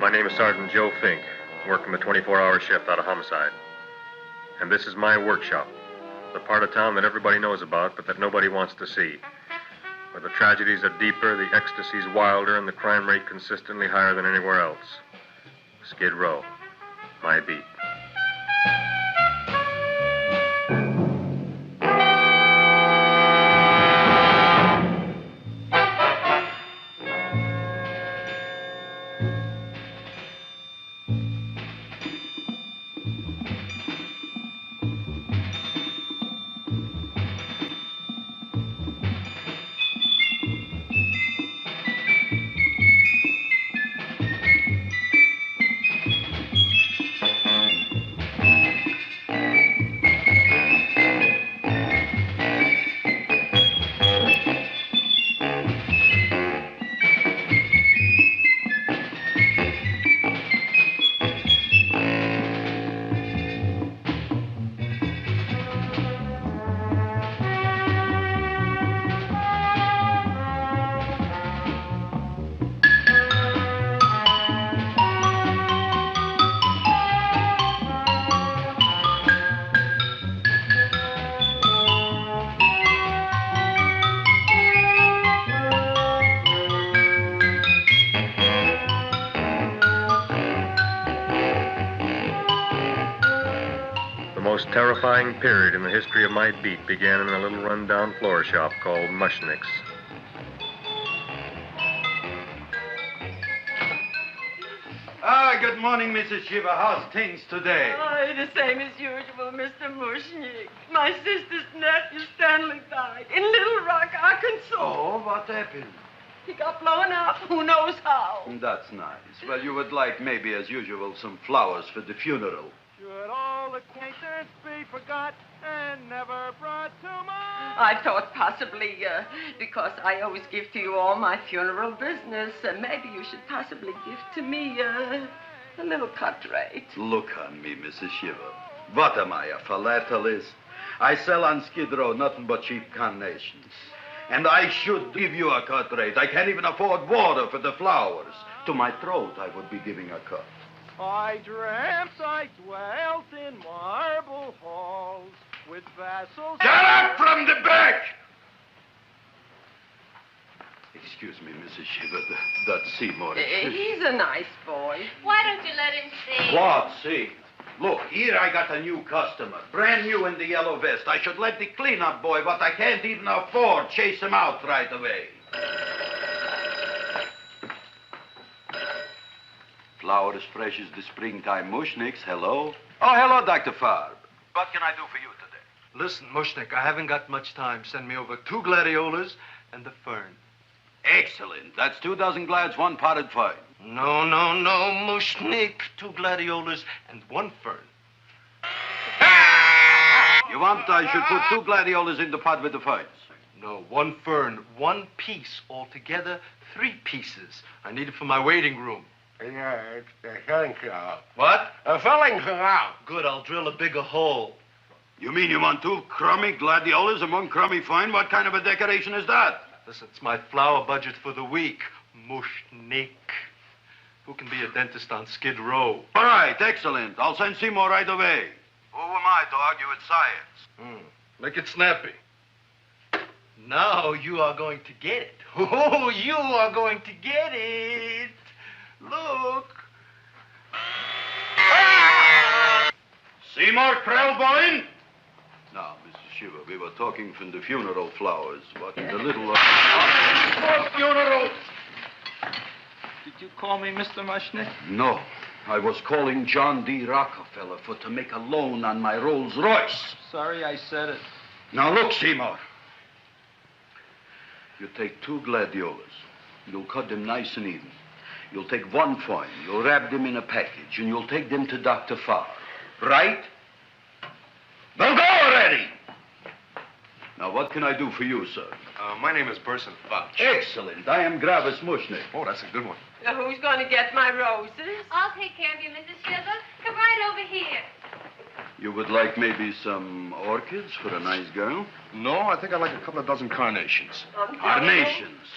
My name is Sergeant Joe Fink, working the 24-hour shift out of homicide. And this is my workshop, the part of town that everybody knows about, but that nobody wants to see. Where the tragedies are deeper, the ecstasy's wilder, and the crime rate consistently higher than anywhere else. Skid Row, my beat. The most terrifying period in the history of my beat began in a little run-down floor shop called Mushnik's. Good morning, Mrs. Shiva. How's things today? Oh, the same as usual, Mr. Mushnik. My sister's nephew, Stanley, died in Little Rock, Arkansas. Oh, what happened? He got blown up. Who knows how? That's nice. Well, you would like, maybe as usual, some flowers for the funeral. Should all acquaintance be forgot and never brought to mind? I thought possibly, because I always give to you all my funeral business, maybe you should possibly give to me a little cut rate. Look on me, Mrs. Shiva. What am I, a philatelist? I sell on Skid Row nothing but cheap carnations. And I should give you a cut rate. I can't even afford water for the flowers. To my throat, I would be giving a cut. I dreamt I dwelt in marble halls with vassals... Get up from the back! Excuse me, Mrs. Shiva, that's Seymour. He's a nice boy. Why don't you let him see? What, see? Look, here I got a new customer, brand new in the yellow vest. I should let the cleanup boy, but I can't even afford chase him out right away. Flower as fresh as the springtime Mushniks. Hello? Oh, hello, Dr. Farb. What can I do for you today? Listen, Mushnik, I haven't got much time. Send me over 2 gladiolas and the fern. Excellent. That's 2 dozen glads, 1 potted fern. No, Mushnik. 2 gladiolas and 1 fern. You want I should put 2 gladiolas in the pot with the ferns? No, 1 fern, 1 piece. Altogether, 3 pieces. I need it for my waiting room. Yeah, it's the filling canal. What? A filling canal. Good, I'll drill a bigger hole. You mean you want 2 crummy gladiolas and 1 crummy fern? What kind of a decoration is that? Listen, it's my flower budget for the week. Mushnik. Who can be a dentist on Skid Row? All right, excellent. I'll send Seymour right away. Who am I to argue with science? Make it snappy. Now you are going to get it. Oh, you are going to get it. Look. Seymour Krelborn? Now, Mrs. Shiva, we were talking from the funeral flowers. What in the little... funeral! Did you call me Mr. Mushnik? No. I was calling John D. Rockefeller to make a loan on my Rolls Royce. Sorry I said it. Now, look, Seymour. You take 2 gladiolas. You'll cut them nice and even. You'll take 1 fern. You'll wrap them in a package, and you'll take them to Dr. Farr. Right? Now go already! Now, what can I do for you, sir? My name is Burson Fouch. Excellent. I am Gravis Mushnik. Oh, that's a good one. Who's going to get my roses? I'll take care of you, Mrs. Shiva. Come right over here. You would like maybe some orchids for a nice girl? No, I think I'd like a couple of dozen carnations. Carnations.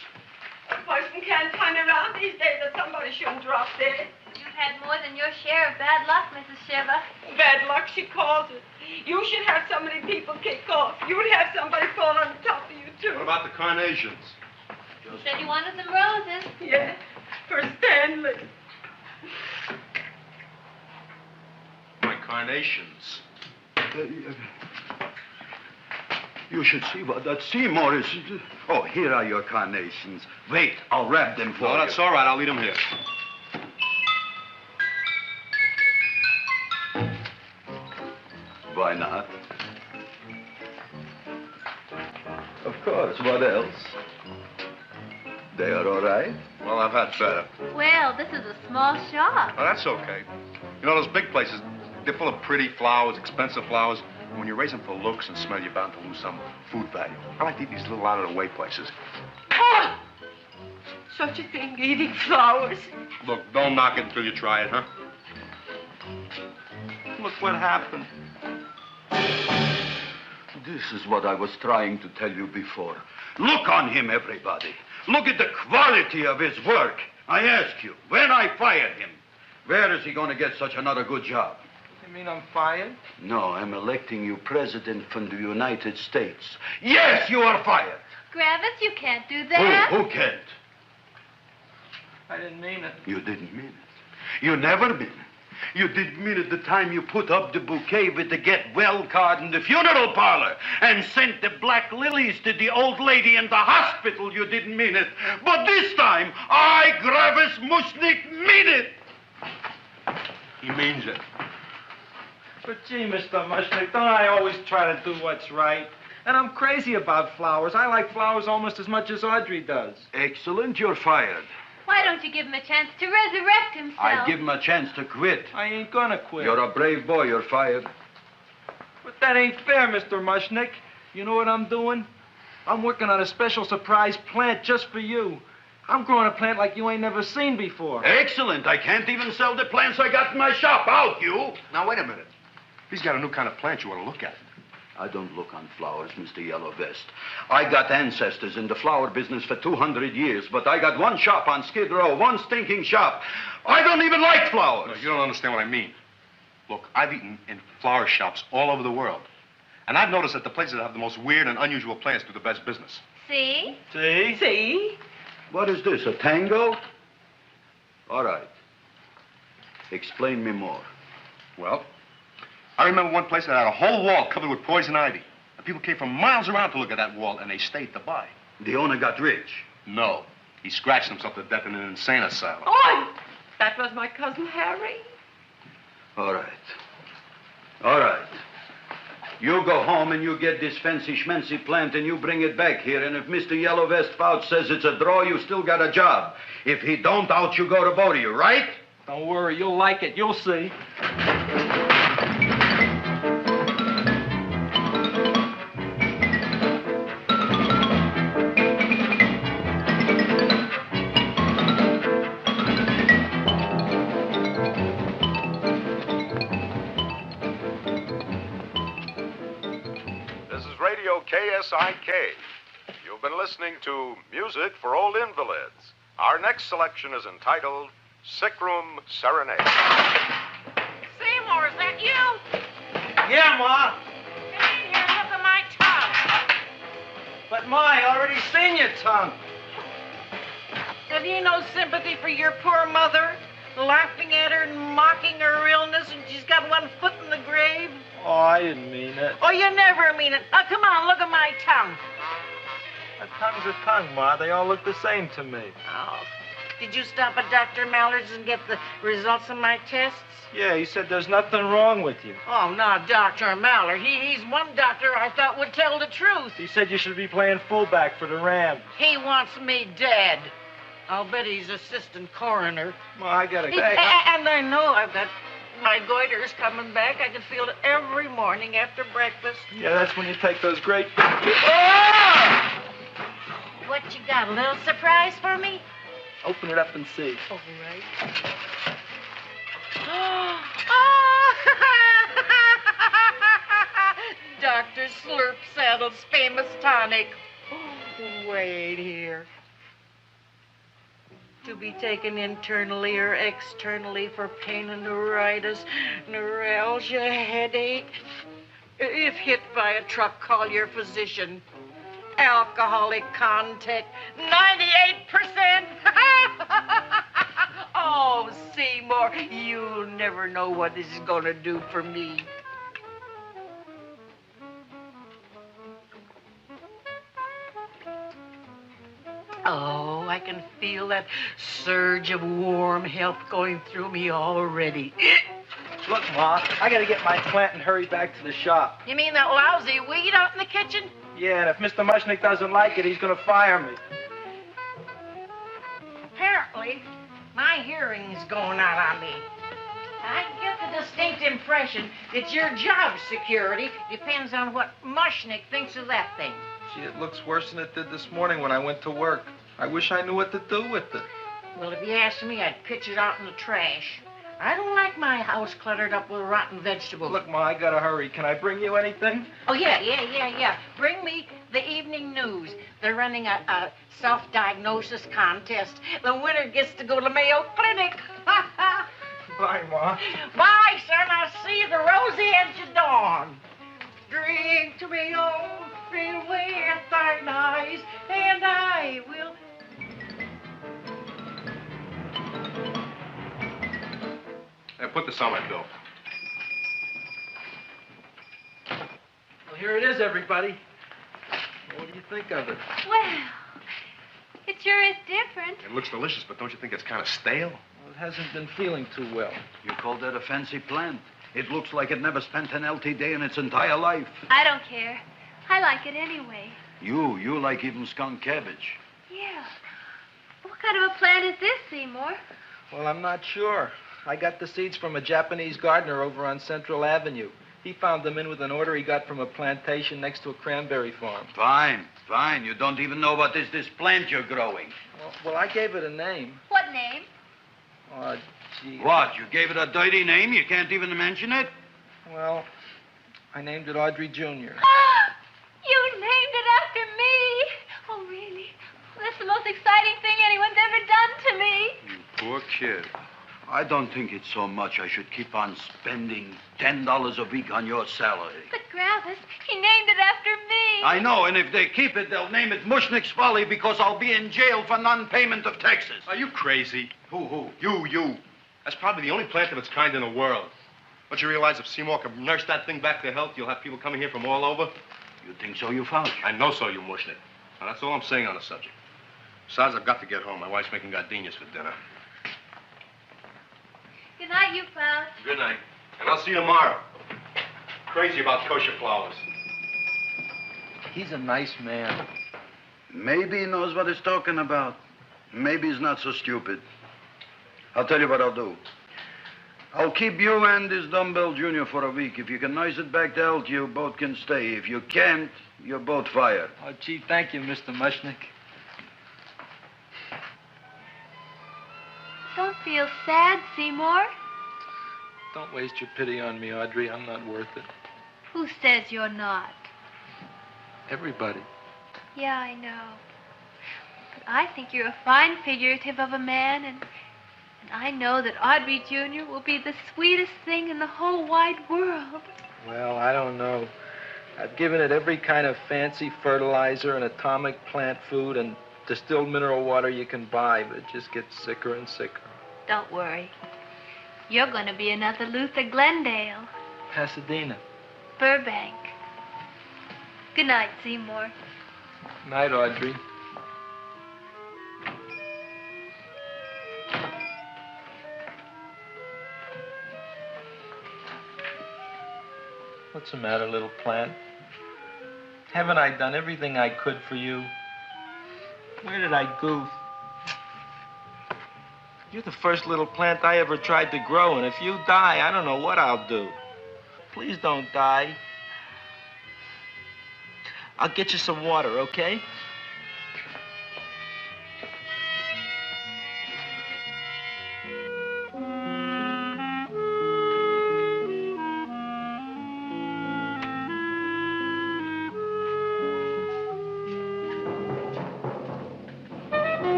A person can't turn around these days that somebody shouldn't drop dead. You've had more than your share of bad luck, Mrs. Shiver. Bad luck, she calls it. You should have so many people kick off. You would have somebody fall on top of you, too. What about the carnations? You said you wanted some roses. Yeah, for Stanley. My carnations. You should see what that Seymour is. Oh, here are your carnations. Wait, I'll wrap them for you. No, that's all right. I'll leave them here. Why not? Of course, what else? They are all right? Well, I've had better. Well, this is a small shop. Oh, that's okay. You know, those big places, they're full of pretty flowers, expensive flowers. When you raise them for looks and smell, you're bound to lose some food value. I like to eat these little out-of-the-way places. Oh! Such a thing, eating flowers. Look, don't knock it until you try it, huh? Look what happened. This is what I was trying to tell you before. Look on him, everybody. Look at the quality of his work. I ask you, when I fired him, where is he going to get such another good job? You mean I'm fired? No, I'm electing you president from the United States. Yes, you are fired. Gravis, you can't do that. Who can't? I didn't mean it. You didn't mean it. You never mean it. You didn't mean it the time you put up the bouquet with the get well card in the funeral parlor and sent the black lilies to the old lady in the hospital. You didn't mean it. But this time, I, Gravis Mushnik, mean it. He means it. But gee, Mr. Mushnik, don't I always try to do what's right? And I'm crazy about flowers. I like flowers almost as much as Audrey does. Excellent, you're fired. Why don't you give him a chance to resurrect himself? I'd give him a chance to quit. I ain't gonna quit. You're a brave boy, you're fired. But that ain't fair, Mr. Mushnik. You know what I'm doing? I'm working on a special surprise plant just for you. I'm growing a plant like you ain't never seen before. Excellent. I can't even sell the plants I got in my shop. Out, you. Now, wait a minute. He's got a new kind of plant you want to look at. I don't look on flowers, Mr. Yellow Vest. I got ancestors in the flower business for 200 years, but I got one shop on Skid Row, one stinking shop. I don't even like flowers. No, you don't understand what I mean. Look, I've eaten in flower shops all over the world. And I've noticed that the places that have the most weird and unusual plants do the best business. See? See? See? What is this, a tango? All right. Explain me more. Well, I remember one place that had a whole wall covered with poison ivy. And people came from miles around to look at that wall, and they stayed to buy. The owner got rich. No. He scratched himself to death in an insane asylum. Oh, that was my cousin Harry. All right. All right. You go home and you get this fancy schmancy plant and you bring it back here. And if Mr. Yellow Vest Fouch says it's a draw, you still got a job. If he don't, out you go to both of you, right? Don't worry, you'll like it. You'll see. KSIK. You've been listening to Music for Old Invalids. Our next selection is entitled Sick Room Serenade. Seymour, is that you? Yeah, Ma. Come in here and look at my tongue. But, Ma, I already seen your tongue. Have you no sympathy for your poor mother? Laughing at her and mocking her illness, and she's got one foot in the grave? Oh, I didn't mean it. Oh, you never mean it. Oh, come on, look at my tongue. A tongue's a tongue, Ma. They all look the same to me. Oh, did you stop at Dr. Mallard's and get the results of my tests? Yeah, he said there's nothing wrong with you. Oh, no, Dr. Mallard. He's one doctor I thought would tell the truth. He said you should be playing fullback for the Rams. He wants me dead. I'll bet he's assistant coroner. Ma, I gotta... And I know I've got my goiter's coming back. I can feel it every morning after breakfast. Yeah, that's when you take those great... Ah! What you got, a little surprise for me? Open it up and see. All right. Dr. Slurp Saddle's famous tonic. Wait here. to be taken internally or externally for pain and neuritis, neuralgia, headache. If hit by a truck, call your physician. Alcoholic contact, 98%. Oh, Seymour, you'll never know what this is going to do for me. Oh, I can feel that surge of warm health going through me already. Look, Ma, I gotta get my plant and hurry back to the shop. You mean that lousy weed out in the kitchen? Yeah, and if Mr. Mushnik doesn't like it, he's gonna fire me. Apparently, my hearing's going out on me. I get the distinct impression that your job security depends on what Mushnik thinks of that thing. Gee, it looks worse than it did this morning when I went to work. I wish I knew what to do with it. Well, if you asked me, I'd pitch it out in the trash. I don't like my house cluttered up with rotten vegetables. Look, Ma, I gotta hurry. Can I bring you anything? Oh, yeah. Bring me the evening news. They're running a self-diagnosis contest. The winner gets to go to Mayo Clinic. Bye, Ma. Bye, son. I'll see you the rosy edge of dawn. Drink to me, oh, fade away at thine eyes, and I will... Hey, put this on my bill. Well, here it is, everybody. What do you think of it? Well, it sure is different. It looks delicious, but don't you think it's kind of stale? Well, it hasn't been feeling too well. You call that a fancy plant? It looks like it never spent an LT day in its entire life. I don't care. I like it anyway. You like even skunk cabbage. Yeah. What kind of a plant is this, Seymour? Well, I'm not sure. I got the seeds from a Japanese gardener over on Central Avenue. He found them in with an order he got from a plantation next to a cranberry farm. Fine. You don't even know what is this plant you're growing. Well, I gave it a name. What name? Oh, gee. What, you gave it a dirty name? You can't even mention it? Well, I named it Audrey Jr. You named it after me. Oh, really? Well, that's the most exciting thing anyone's ever done to me. You poor kid. I don't think it's so much I should keep on spending $10 a week on your salary. But, Gravis, he named it after me. I know, and if they keep it, they'll name it Mushnik's Folly because I'll be in jail for non-payment of taxes. Are you crazy? Who? You. That's probably the only plant of its kind in the world. Don't you realize if Seymour can nurse that thing back to health, you'll have people coming here from all over? You think so, you found? I know so, you Mushnik. Now, that's all I'm saying on the subject. Besides, I've got to get home. My wife's making gardenias for dinner. Good night, you fellas. Good night. And I'll see you tomorrow. Crazy about kosher flowers. He's a nice man. Maybe he knows what he's talking about. Maybe he's not so stupid. I'll tell you what I'll do. I'll keep you and this dumbbell junior for a week. If you can nurse it back to health, you both can stay. If you can't, you're both fired. Oh, gee, thank you, Mr. Mushnik. Don't feel sad, Seymour. Don't waste your pity on me, Audrey. I'm not worth it. Who says you're not? Everybody. Yeah, I know. But I think you're a fine figurative of a man, and I know that Audrey Jr. will be the sweetest thing in the whole wide world. Well, I don't know. I've given it every kind of fancy fertilizer and atomic plant food and distilled mineral water you can buy, but it just gets sicker and sicker. Don't worry. You're going to be another Luther Glendale. Pasadena. Burbank. Good night, Seymour. Night, Audrey. What's the matter, little plant? Haven't I done everything I could for you? Where did I goof? You're the first little plant I ever tried to grow, and if you die, I don't know what I'll do. Please don't die. I'll get you some water, okay?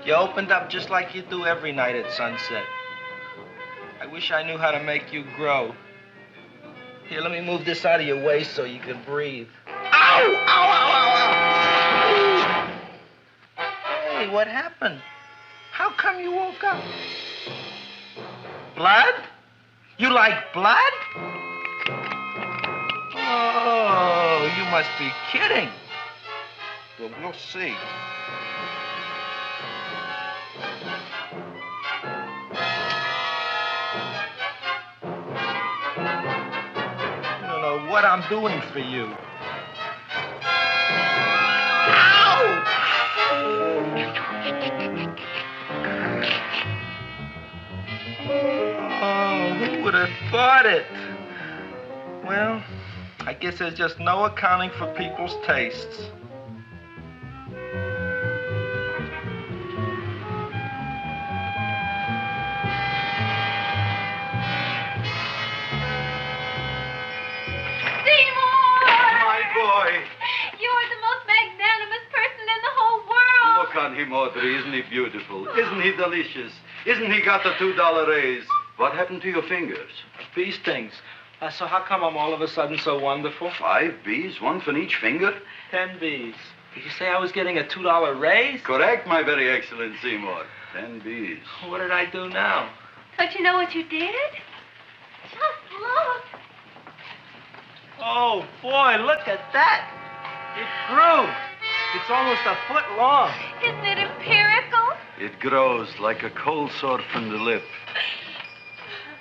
You opened up just like you do every night at sunset. I wish I knew how to make you grow. Here, let me move this out of your way so you can breathe. Ow! Ow, ow, ow, ow! Hey, what happened? How come you woke up? Blood? You like blood? Oh, you must be kidding. Well, we'll see. You don't know what I'm doing for you. Ow! Oh, who would have thought it? Well, I guess there's just no accounting for people's tastes. You're the most magnanimous person in the whole world. Look on him, Audrey. Isn't he beautiful? Isn't he delicious? Isn't he got the $2 raise? What happened to your fingers? Bee stings. So how come I'm all of a sudden so wonderful? 5 bees, one for each finger? 10 bees. Did you say I was getting a $2 raise? Correct, my very excellent Seymour. 10 bees. What did I do now? Don't you know what you did? Just look. Oh, boy, look at that. It grew. It's almost a foot long. Isn't it empirical? It grows like a cold sore from the lip.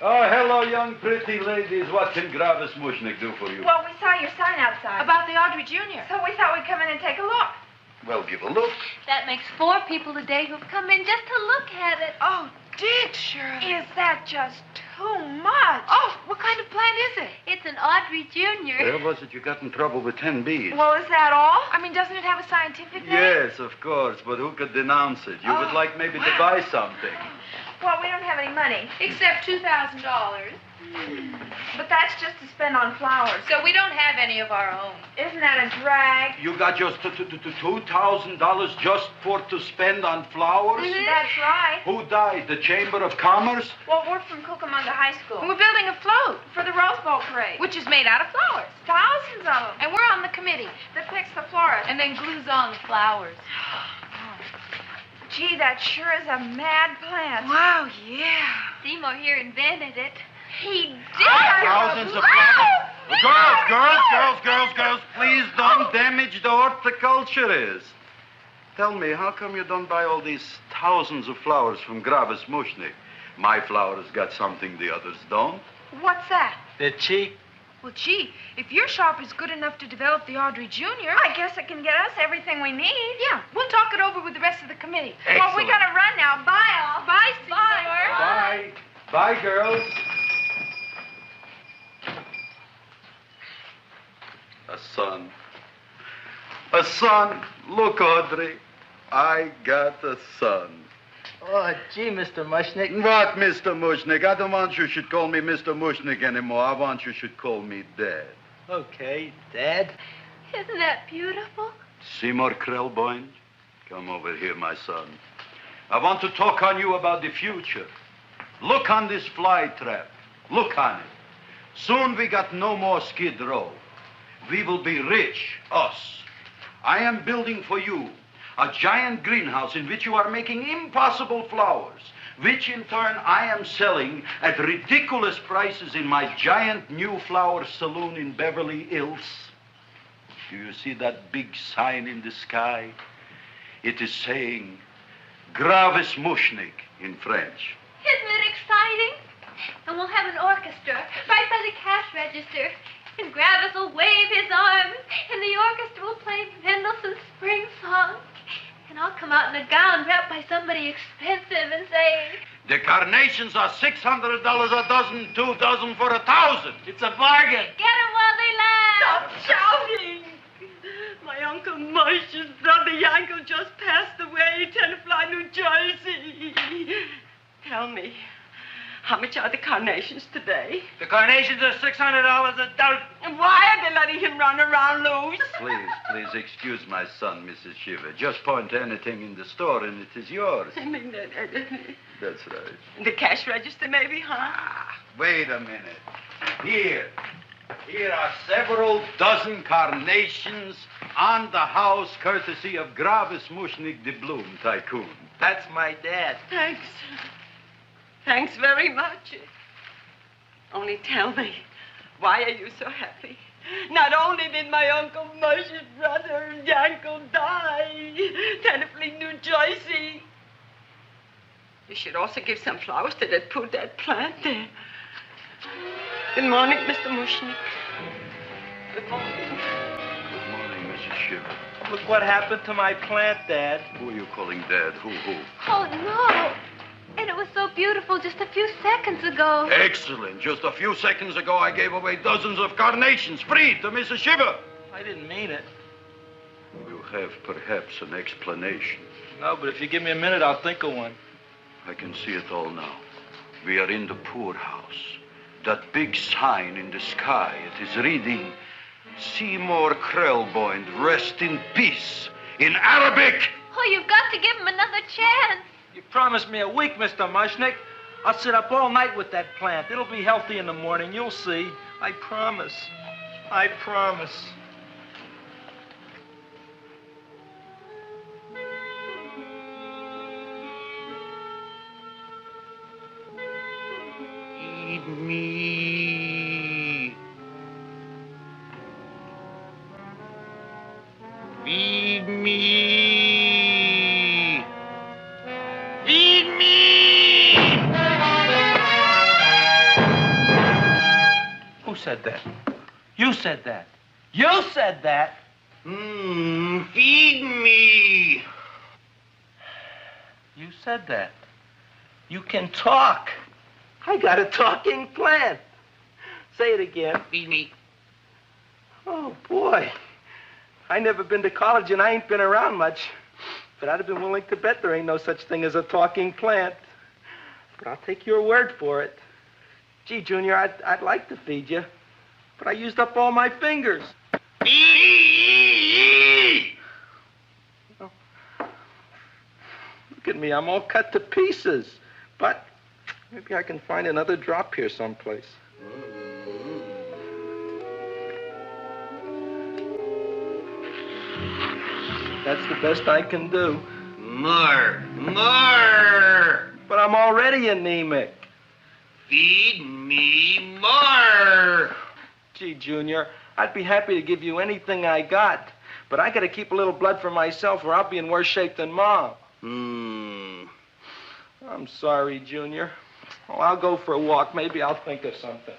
Oh, hello, young pretty ladies. What can Gravis Mushnik do for you? Well, we saw your sign outside. About the Audrey Jr. So we thought we'd come in and take a look. Well, give a look. That makes 4 people today who've come in just to look at it. Oh, Dick, Shirley. Is that just too much? Oh, what kind of plant is it? It's an Audrey Jr. Where was it you got in trouble with 10 bees? Well, is that all? I mean, doesn't it have a scientific name? Yes, of course, but who could denounce it? You would like maybe to buy something. Well, we don't have any money. Except $2,000. But that's just to spend on flowers. So we don't have any of our own. Isn't that a drag? You got just $2,000 just for to spend on flowers? Mm-hmm. That's right. Who died? The Chamber of Commerce? Well, we're from Cucamonga High School. We're building a float, For the Rose Bowl parade. which is made out of flowers. Thousands of them. And we're on the committee That picks the florist. and then glues on the flowers. Gee, that sure is a mad plant. Wow, yeah. Seymour here invented it. He did. Thousands of flowers. Girls, please don't damage the horticulturist. Tell me, how come you don't buy all these thousands of flowers from Gravis Mushnik? My flowers got something the others don't. What's that? They're cheap. Well, gee, if your shop is good enough to develop the Audrey Jr., I guess it can get us everything we need. Yeah, we'll talk it over with the rest of the committee. Well, we gotta run now. Bye, all. Bye, Seymour. Bye. Bye, girls. A son. A son. Look, Audrey. I got a son. Oh, gee, Mr. Mushnik. What, Mr. Mushnik? I don't want you should call me Mr. Mushnik anymore. I want you should call me Dad. Okay, Dad. Isn't that beautiful? Seymour Krelborn, come over here, my son. I want to talk on you about the future. Look on this fly trap. Look on it. Soon we got no more Skid Row. We will be rich, us. I am building for you a giant greenhouse in which you are making impossible flowers, which in turn I am selling at ridiculous prices in my giant new flower saloon in Beverly Hills. Do you see that big sign in the sky? It is saying, Gravis Mushnik in French. Isn't it exciting? And we'll have an orchestra right by the cash register. And Gravis will wave his arms, and the orchestra will play Mendelssohn's Spring Song. And I'll come out in a gown wrapped by somebody expensive and say, The carnations are $600 a dozen, 2 dozen for $1,000. It's a bargain. get 'em while they last. Stop shouting! My Uncle Mush's brother Yankel just passed away, Tenafly, New Jersey. Tell me, how much are the carnations today? The carnations are $600 a dozen. And why are they letting him run around loose? Please, Please excuse my son, Mrs. Shiver. Just point to anything in the store and it is yours. I mean, That's right. the cash register, maybe, huh? Ah, wait a minute. Here are several dozen carnations on the house, courtesy of Gravis Mushnik, the Bloom Tycoon. That's my dad. Thanks. Thanks very much. Only tell me, why are you so happy? Not only did my Uncle Mush's brother, Yanko, die, Tenafly, New Jersey. You should also give some flowers to that poor dead plant there. Good morning, Mr. Mushnik. Good morning. Good morning, Mrs. Shiver. Look what happened to my plant, Dad. Who are you calling Dad? Who? Oh, no. And it was so beautiful just a few seconds ago. Excellent. Just a few seconds ago, I gave away dozens of carnations free to Mrs. Shiver. I didn't mean it. You have perhaps an explanation. No, but if you give me a minute, I'll think of one. I can see it all now. We are in the poorhouse. That big sign in the sky, it is reading, Seymour Krelborn, rest in peace, in Arabic. Oh, you've got to give him another chance. You promised me a week, Mr. Mushnik. I'll sit up all night with that plant. It'll be healthy in the morning. You'll see. I promise. I promise. Feed me. Feed me. Feed me! Who said that? You said that. You said that. Feed me! You said that. You can talk. I got a talking plant. Say it again. Feed me. Oh, boy. I never been to college and I ain't been around much. But I'd have been willing to bet there ain't no such thing as a talking plant. But I'll take your word for it. Gee, Junior, I'd like to feed you, but I used up all my fingers. Oh. Look at me, I'm all cut to pieces. But maybe I can find another drop here someplace. That's the best I can do. More. But I'm already anemic. Feed me more. Gee, Junior, I'd be happy to give you anything I got, but I gotta keep a little blood for myself or I'll be in worse shape than Mom. I'm sorry, Junior. Well, I'll go for a walk. Maybe I'll think of something.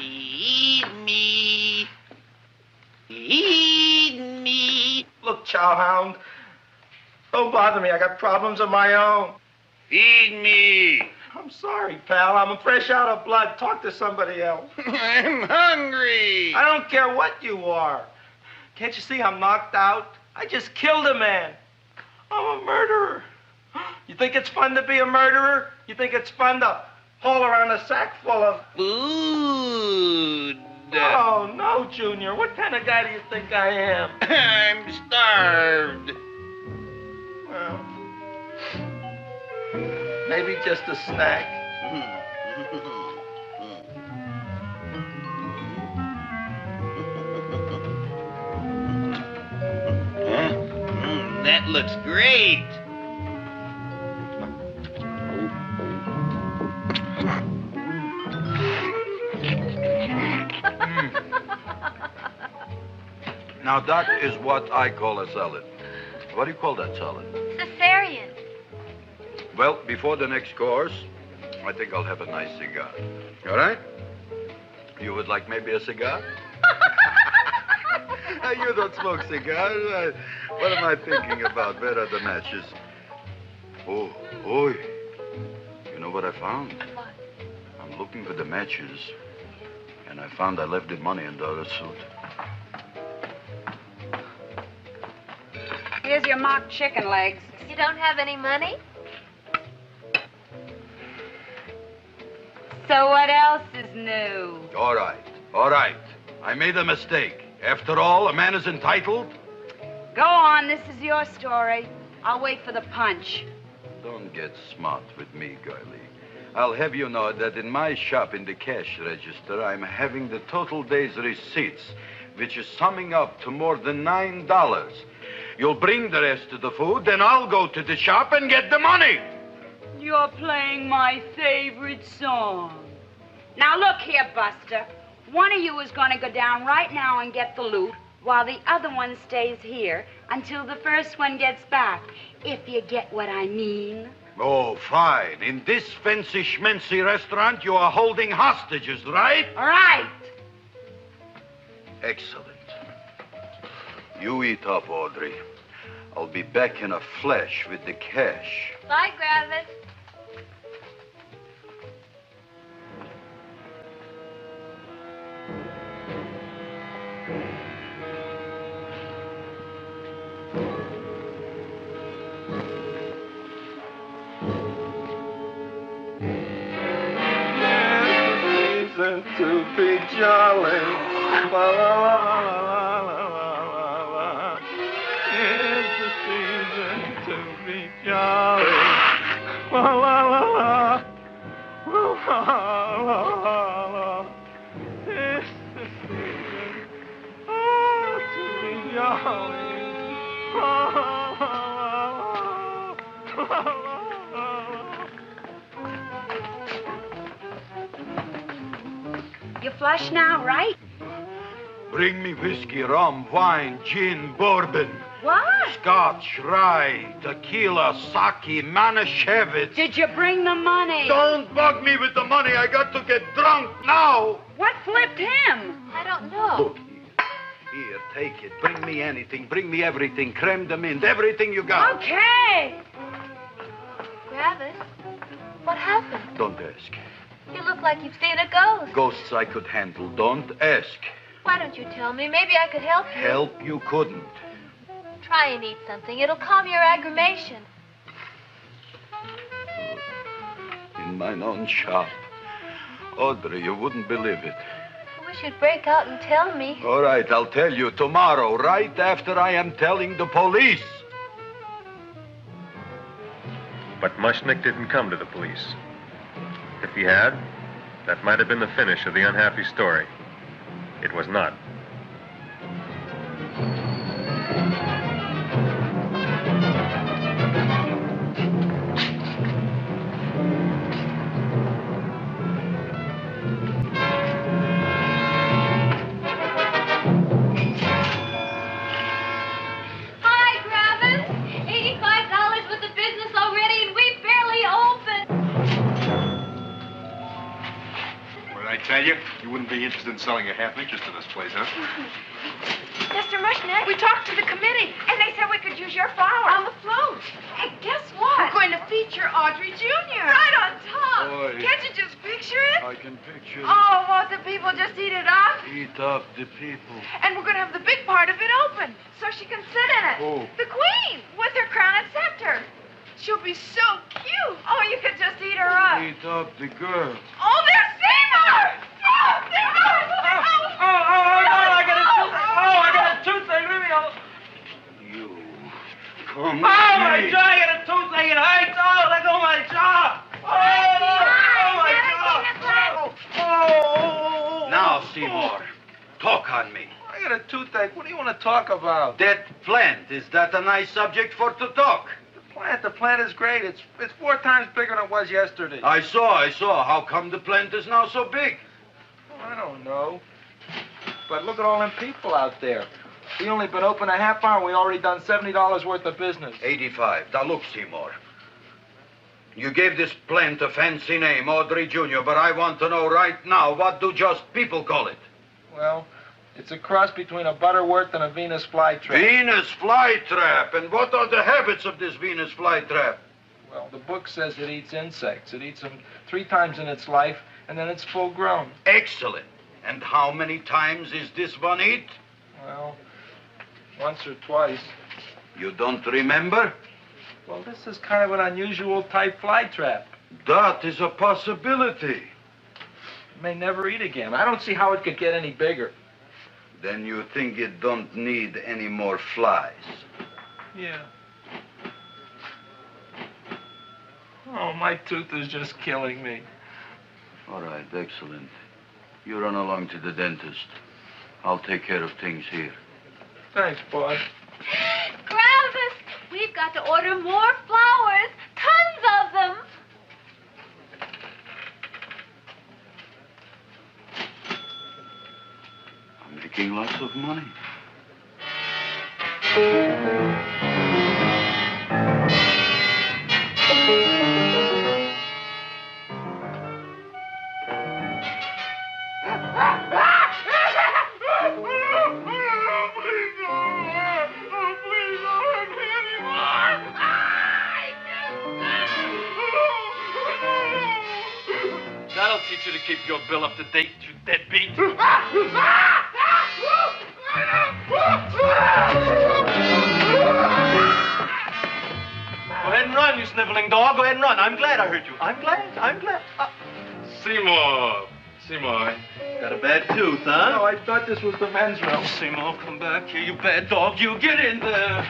Feed me. Feed me. Look, Chowhound, don't bother me. I got problems of my own. Feed me. I'm sorry, pal. I'm fresh out of blood. Talk to somebody else. I'm hungry. I don't care what you are. Can't you see I'm knocked out? I just killed a man. I'm a murderer. You think it's fun to be a murderer? You think it's fun to haul around a sack full of Food. Oh, no, Junior. What kind of guy do you think I am? I'm starved. Well, maybe just a snack. That looks great. Now, that is what I call a salad. What do you call that salad? Cesarean. Well, before the next course, I think I'll have a nice cigar. All right? You would like maybe a cigar? You don't smoke cigars. What am I thinking about? Where are the matches? Oh, oi. You know what I found? What? I'm looking for the matches, and I found I left the money in the other suit. Here's your mock chicken legs. You don't have any money? So what else is new? All right. I made a mistake. After all, a man is entitled. Go on, this is your story. I'll wait for the punch. Don't get smart with me, girlie. I'll have you know that in my shop in the cash register, I'm having the total day's receipts, which is summing up to more than $9. You'll bring the rest of the food, then I'll go to the shop and get the money. You're playing my favorite song. Now look here, Buster. One of you is going to go down right now and get the loot, while the other one stays here until the first one gets back, if you get what I mean. Oh, fine. In this fancy schmancy restaurant, you are holding hostages, right? Right. Excellent. You eat up, Audrey. I'll be back in a flash with the cash. Bye, Gravis. To be jolly. La, la, la, la, la, la, la. It's the season to be jolly. La, la, la, la. La, la, la, la. It's the season to be jolly. La, la, la, la, la, la. You flush now, right? Bring me whiskey, rum, wine, gin, bourbon. What? Scotch, rye, tequila, sake, Manischewitz. Did you bring the money? Don't bug me with the money. I got to get drunk now. What flipped him? I don't know. Look, here, take it. Bring me anything. Bring me everything. Creme de mint, everything you got. Okay. Gravis, what happened? Don't ask. You look like you've seen a ghost. Ghosts I could handle. Don't ask. Why don't you tell me? Maybe I could help you. Help you couldn't. Try and eat something. It'll calm your aggravation. In mine own shop. Audrey, you wouldn't believe it. I wish you'd break out and tell me. All right, I'll tell you tomorrow, right after I am telling the police. But Mushnik didn't come to the police. If he had, that might have been the finish of the unhappy story. It was not. Hi, Gravis. $85 worth of business already, and we barely opened. I tell you, you wouldn't be interested in selling a half interest in this place, huh? Mr. Mushnik, we talked to the committee, and they said we could use your flower on the float. Hey, guess what? We're going to feature Audrey Jr. Right on top. Boy. Can't you just picture it? I can picture Oh, won't the people just eat it up? Eat up the people. And we're going to have the big part of it open, so she can sit in it. Who? The queen, with her crown and scepter. She'll be so cute. Oh, you could just eat her up. Eat up the girl. Oh, there's Seymour! Oh, Seymour! I got a toothache. Leave me alone. You. Come my jaw! I got a toothache. It hurts. Oh, let go of my jaw. Oh, my jaw. Now, Seymour, talk on me. I got a toothache. What do you want to talk about? That plant, is that a nice subject for to talk? The plant is great. It's 4 times bigger than it was yesterday. I saw. How come the plant is now so big? I don't know. But look at all them people out there. We only been open a half hour. We already done $70 worth of business. 85. Now look, Seymour. You gave this plant a fancy name, Audrey Jr., but I want to know right now, what do just people call it? Well, it's a cross between a Butterworth and a Venus flytrap. Venus flytrap. And what are the habits of this Venus flytrap? Well, the book says it eats insects. It eats them 3 times in its life, and then it's full grown. Excellent. And how many times is this one eat? Well, once or twice. You don't remember? Well, this is kind of an unusual type flytrap. That is a possibility. It may never eat again. I don't see how it could get any bigger. Then you think it don't need any more flies? Yeah. Oh, my tooth is just killing me. All right, excellent. You run along to the dentist. I'll take care of things here. Thanks, boy. Gravis, we've got to order more flowers. Tons of them. I'm making lots of money. That'll teach you to keep your bill up to date, you deadbeat. Go ahead and run, you sniveling dog. Go ahead and run. I'm glad I hurt you. I'm glad. Seymour, got a bad tooth, huh? No, I thought this was the men's room. Seymour, come back here, you bad dog. You get in there.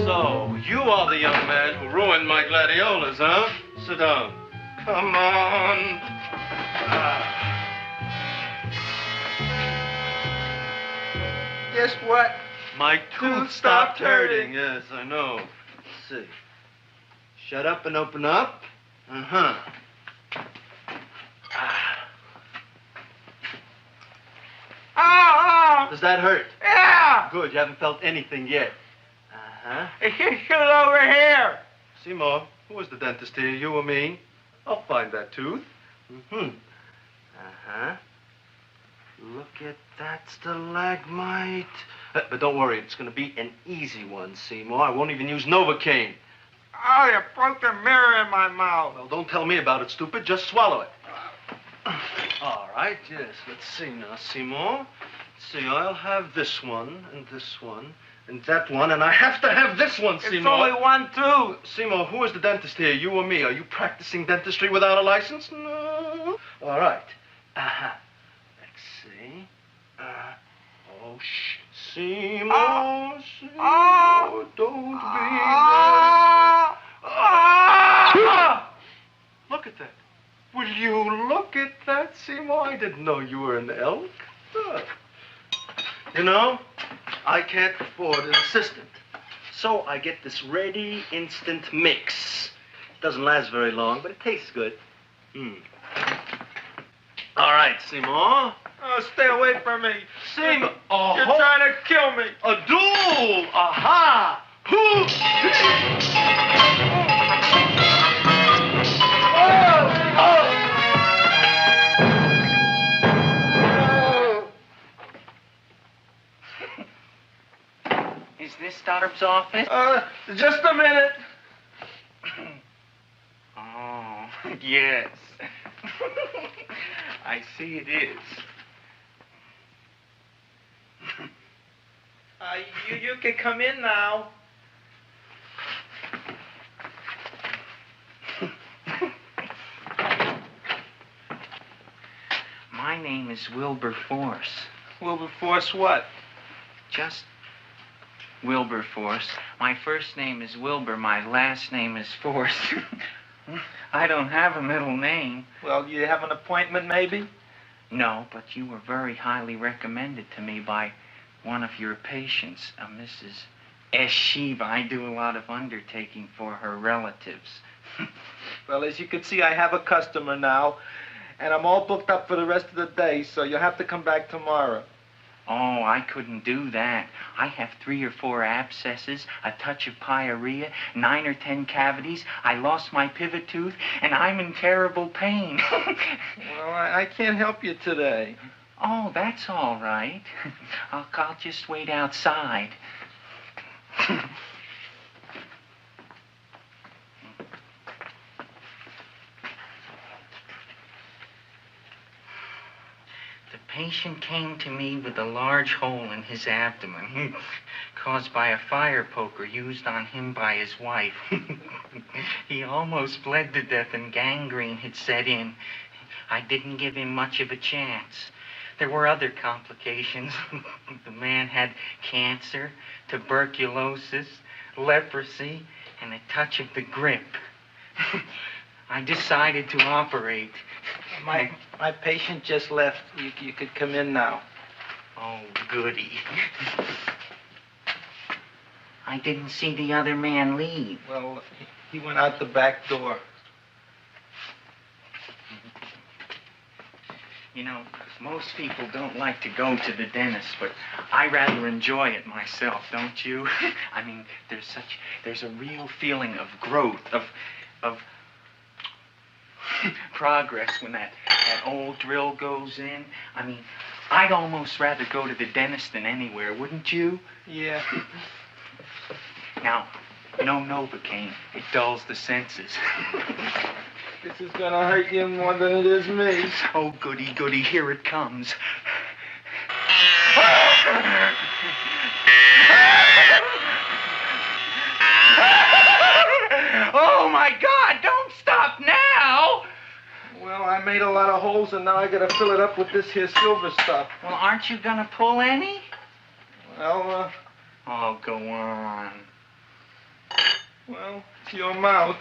So, you are the young man who ruined my gladiolas, huh? Sit down. Come on. Guess what? My tooth stopped hurting. Yes, I know. Let's see. Shut up and open up. Uh-huh. Does that hurt? Yeah! Good, you haven't felt anything yet. Uh-huh. It's just over here. Seymour, who was the dentist here, you or me? I'll find that tooth. Mm-hmm. Uh-huh. Look at that stalagmite. But don't worry, it's going to be an easy one, Seymour. I won't even use Novocaine. Oh, you broke the mirror in my mouth. Well, don't tell me about it, stupid. Just swallow it. All right, yes. Let's see now, Seymour. Let's see, I'll have this one, and that one, and I have to have this one, Seymour. It's only one tooth. Seymour, who is the dentist here, you or me? Are you practicing dentistry without a license? No. All right. Uh-huh. Let's see. Oh, shh. Seymour, Seymour, don't be there. Look at that. Will you look at that, Seymour? I didn't know you were an elk. You know, I can't afford an assistant. So I get this ready instant mix. It doesn't last very long, but it tastes good. All right, Seymour. Oh, stay away from me. Seymour. You're trying to kill me. A duel. Aha. Farb's office? Just a minute. Oh, yes. I see it is. You can come in now. My name is Wilberforce. Wilberforce what? Just Wilberforce. My first name is Wilbur. My last name is Force. I don't have a middle name. Well, you have an appointment, maybe? No, but you were very highly recommended to me by one of your patients, a Mrs. S. Shiva. I do a lot of undertaking for her relatives. Well, as you can see, I have a customer now, and I'm all booked up for the rest of the day, so you'll have to come back tomorrow. Oh, I couldn't do that. I have 3 or 4 abscesses, a touch of pyorrhea, 9 or 10 cavities. I lost my pivot tooth, and I'm in terrible pain. Well, I can't help you today. Oh, that's all right. I'll just wait outside. The patient came to me with a large hole in his abdomen, caused by a fire poker used on him by his wife. He almost bled to death and gangrene had set in. I didn't give him much of a chance. There were other complications. The man had cancer, tuberculosis, leprosy, and a touch of the grip. I decided to operate. My patient just left. You could come in now. Oh, goody. I didn't see the other man leave. Well, he went out the back door. You know, most people don't like to go to the dentist, but I rather enjoy it myself, don't you? I mean, there's a real feeling of growth, of progress when that old drill goes in. I mean, I'd almost rather go to the dentist than anywhere, wouldn't you? Yeah. Now, no Novocaine. It dulls the senses. This is gonna hurt you more than it is me. Oh, goody, goody, here it comes. Oh, my God, don't stop now! Well, I made a lot of holes, and now I gotta fill it up with this here silver stuff. Well, aren't you gonna pull any? Well, Oh, go on. Well, it's your mouth.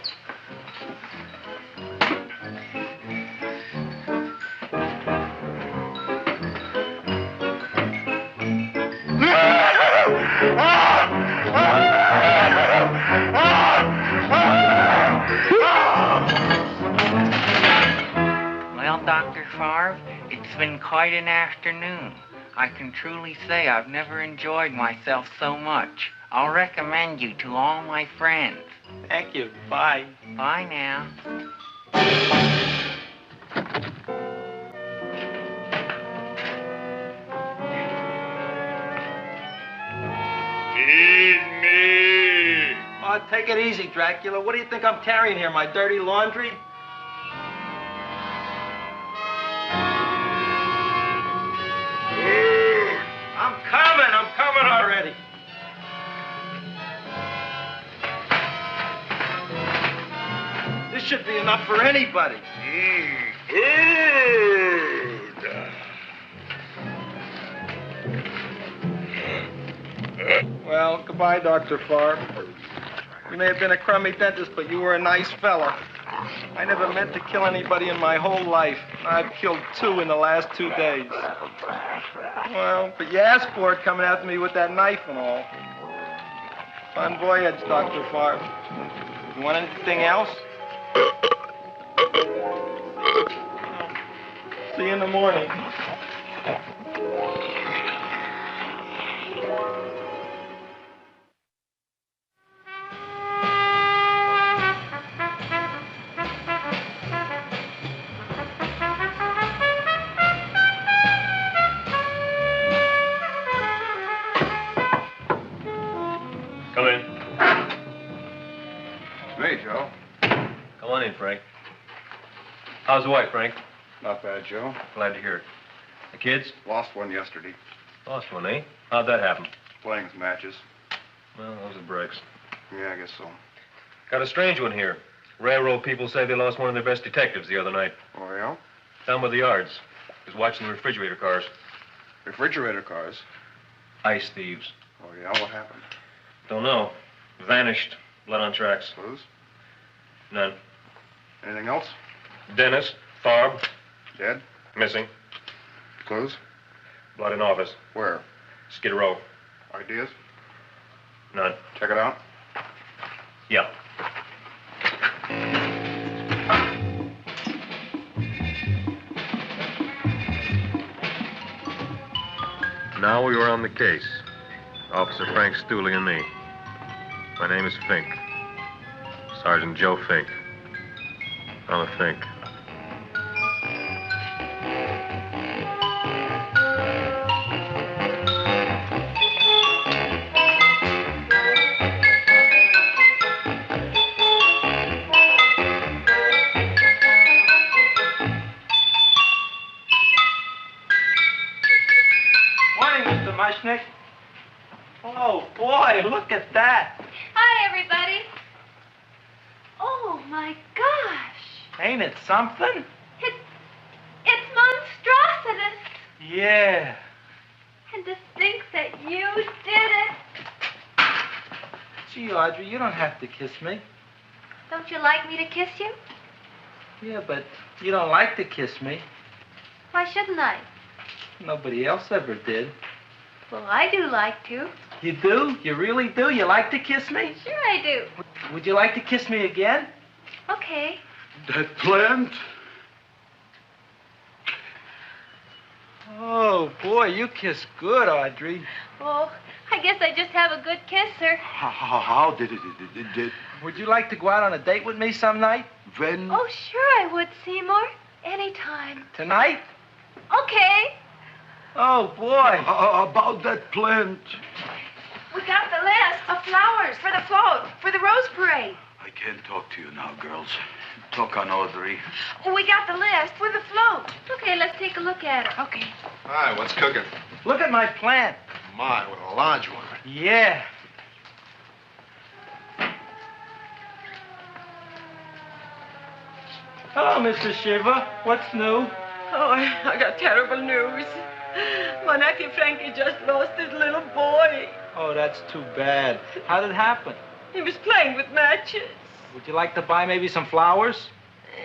Well, Dr. Favre, it's been quite an afternoon. I can truly say I've never enjoyed myself so much. I'll recommend you to all my friends. Thank you. Bye. Bye now. Feed me. Oh, take it easy, Dracula. What do you think I'm carrying here, my dirty laundry? I'm coming already. This should be enough for anybody. Well, goodbye, Dr. Favre. You may have been a crummy dentist, but you were a nice fella. I never meant to kill anybody in my whole life. I've killed 2 in the last 2 days. Well, but you asked for it coming after me with that knife and all. Fun voyage, Dr. Favre. You want anything else? See you in the morning. Frank. How's the wife, Frank? Not bad, Joe. Glad to hear it. The kids? Lost one yesterday. Lost one, eh? How'd that happen? Playing some matches. Well, those are breaks. Yeah, I guess so. Got a strange one here. Railroad people say they lost one of their best detectives the other night. Oh, yeah? Down by the yards. He was watching the refrigerator cars. Refrigerator cars? Ice thieves. Oh, yeah? What happened? Don't know. Vanished. Blood on tracks. Clues? None. Anything else? Dennis. Farb. Dead? Missing. Clues? Blood in office. Where? Skid Row. Ideas? None. Check it out. Yeah. Now we were on the case. Officer Frank Stooley and me. My name is Fink. Sergeant Joe Fink. I'm a Fink. Morning, Mr. Mushnik. Oh, boy, look at that. Hi, everybody. Oh, my gosh. Ain't it something? It's monstrositous. Yeah. And to think that you did it. Gee, Audrey, you don't have to kiss me. Don't you like me to kiss you? Yeah, but you don't like to kiss me. Why shouldn't I? Nobody else ever did. Well, I do like to. You do? You really do? You like to kiss me? Sure I do. Would you like to kiss me again? Okay. That plant? Oh, boy, you kiss good, Audrey. Oh, I guess I just have a good kisser. How did it? Would you like to go out on a date with me some night? When? Oh, sure I would, Seymour. Anytime. Tonight? Okay. Oh, boy. About that plant. We got the list of flowers for the float, for the Rose Parade. I can't talk to you now, girls. Talk on Audrey. We got the list for the float. Okay, let's take a look at it. Okay. Hi, what's cooking? Look at my plant. My, what a large one. Yeah. Hello, Mr. Shiva. What's new? Oh, I got terrible news. My nephew Frankie just lost his little boy. Oh, that's too bad. How did it happen? He was playing with matches. Would you like to buy maybe some flowers?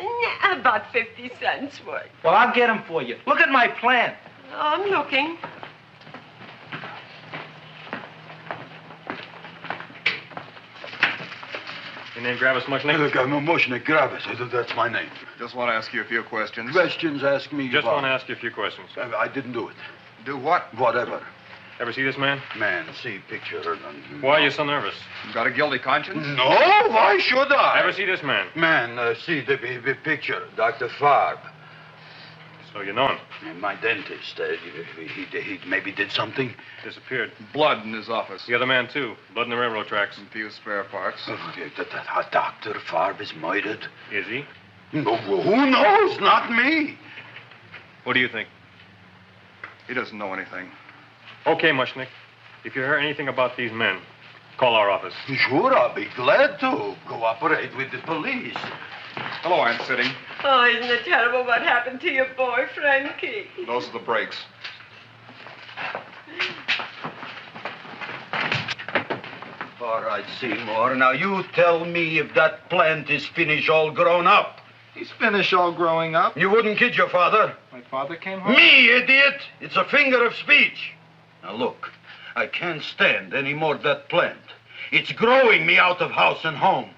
Yeah, about 50 cents worth. Well, I'll get them for you. Look at my plant. I'm looking. Your name Gravis Mushnik? Look, I'm a Mushnik Gravis. That's my name. Just want to ask you a few questions. Questions, ask me. Just about- want to ask you a few questions. I didn't do it. Do what? Whatever. Ever see this man? Man, see picture. Why are you so nervous? You got a guilty conscience? No, why should I? Ever see this man? Man, see the picture. Dr. Farb. So you know him. My dentist. He maybe did something. Disappeared. Blood in his office. The other man, too. Blood in the railroad tracks. A few spare parts. Dr. Farb is murdered. Is he? No, who knows? Not me. What do you think? He doesn't know anything. Okay, Mushnik. If you hear anything about these men, call our office. Sure, I'll be glad to cooperate with the police. Hello, I'm sitting. Oh, isn't it terrible what happened to your boy, Frankie? Those are the brakes. All right, Seymour. Now you tell me if that plant is finished all grown up. He's finished all growing up. You wouldn't kid your father. My father came home. Me, idiot! It's a finger of speech. Now look, I can't stand any more of that plant. It's growing me out of house and home.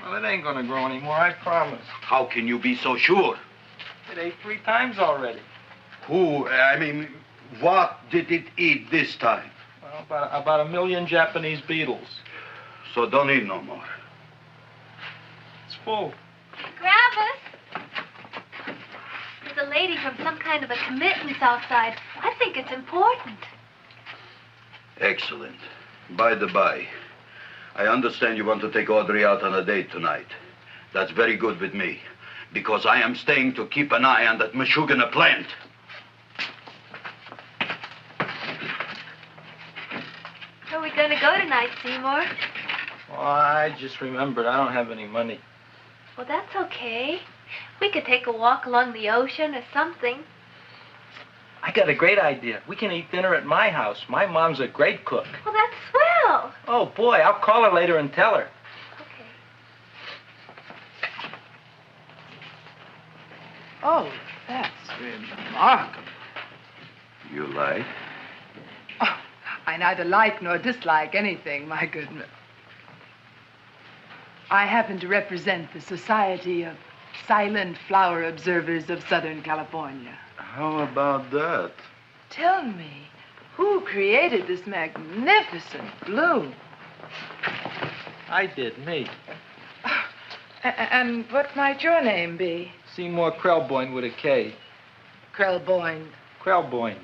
Well, it ain't gonna grow anymore, I promise. How can you be so sure? It ate 3 times already. What did it eat this time? Well, about 1 million Japanese beetles. So don't eat no more. It's full. Gravis. There's a lady from some kind of a committee's outside. I think it's important. Excellent. By the by, I understand you want to take Audrey out on a date tonight. That's very good with me, because I am staying to keep an eye on that Meshuggah plant. Where are we going to go tonight, Seymour? Oh, I just remembered I don't have any money. Well, that's okay. We could take a walk along the ocean or something. I got a great idea. We can eat dinner at my house. My mom's a great cook. Well, that's swell. Oh, boy, I'll call her later and tell her. Okay. Oh, that's remarkable. You like? Oh, I neither like nor dislike anything, my goodness. I happen to represent the Society of Silent Flower Observers of Southern California. How about that? Tell me, who created this magnificent bloom? I did, me. And what might your name be? Seymour Krelborn with a K. Krelborn. Krelborn.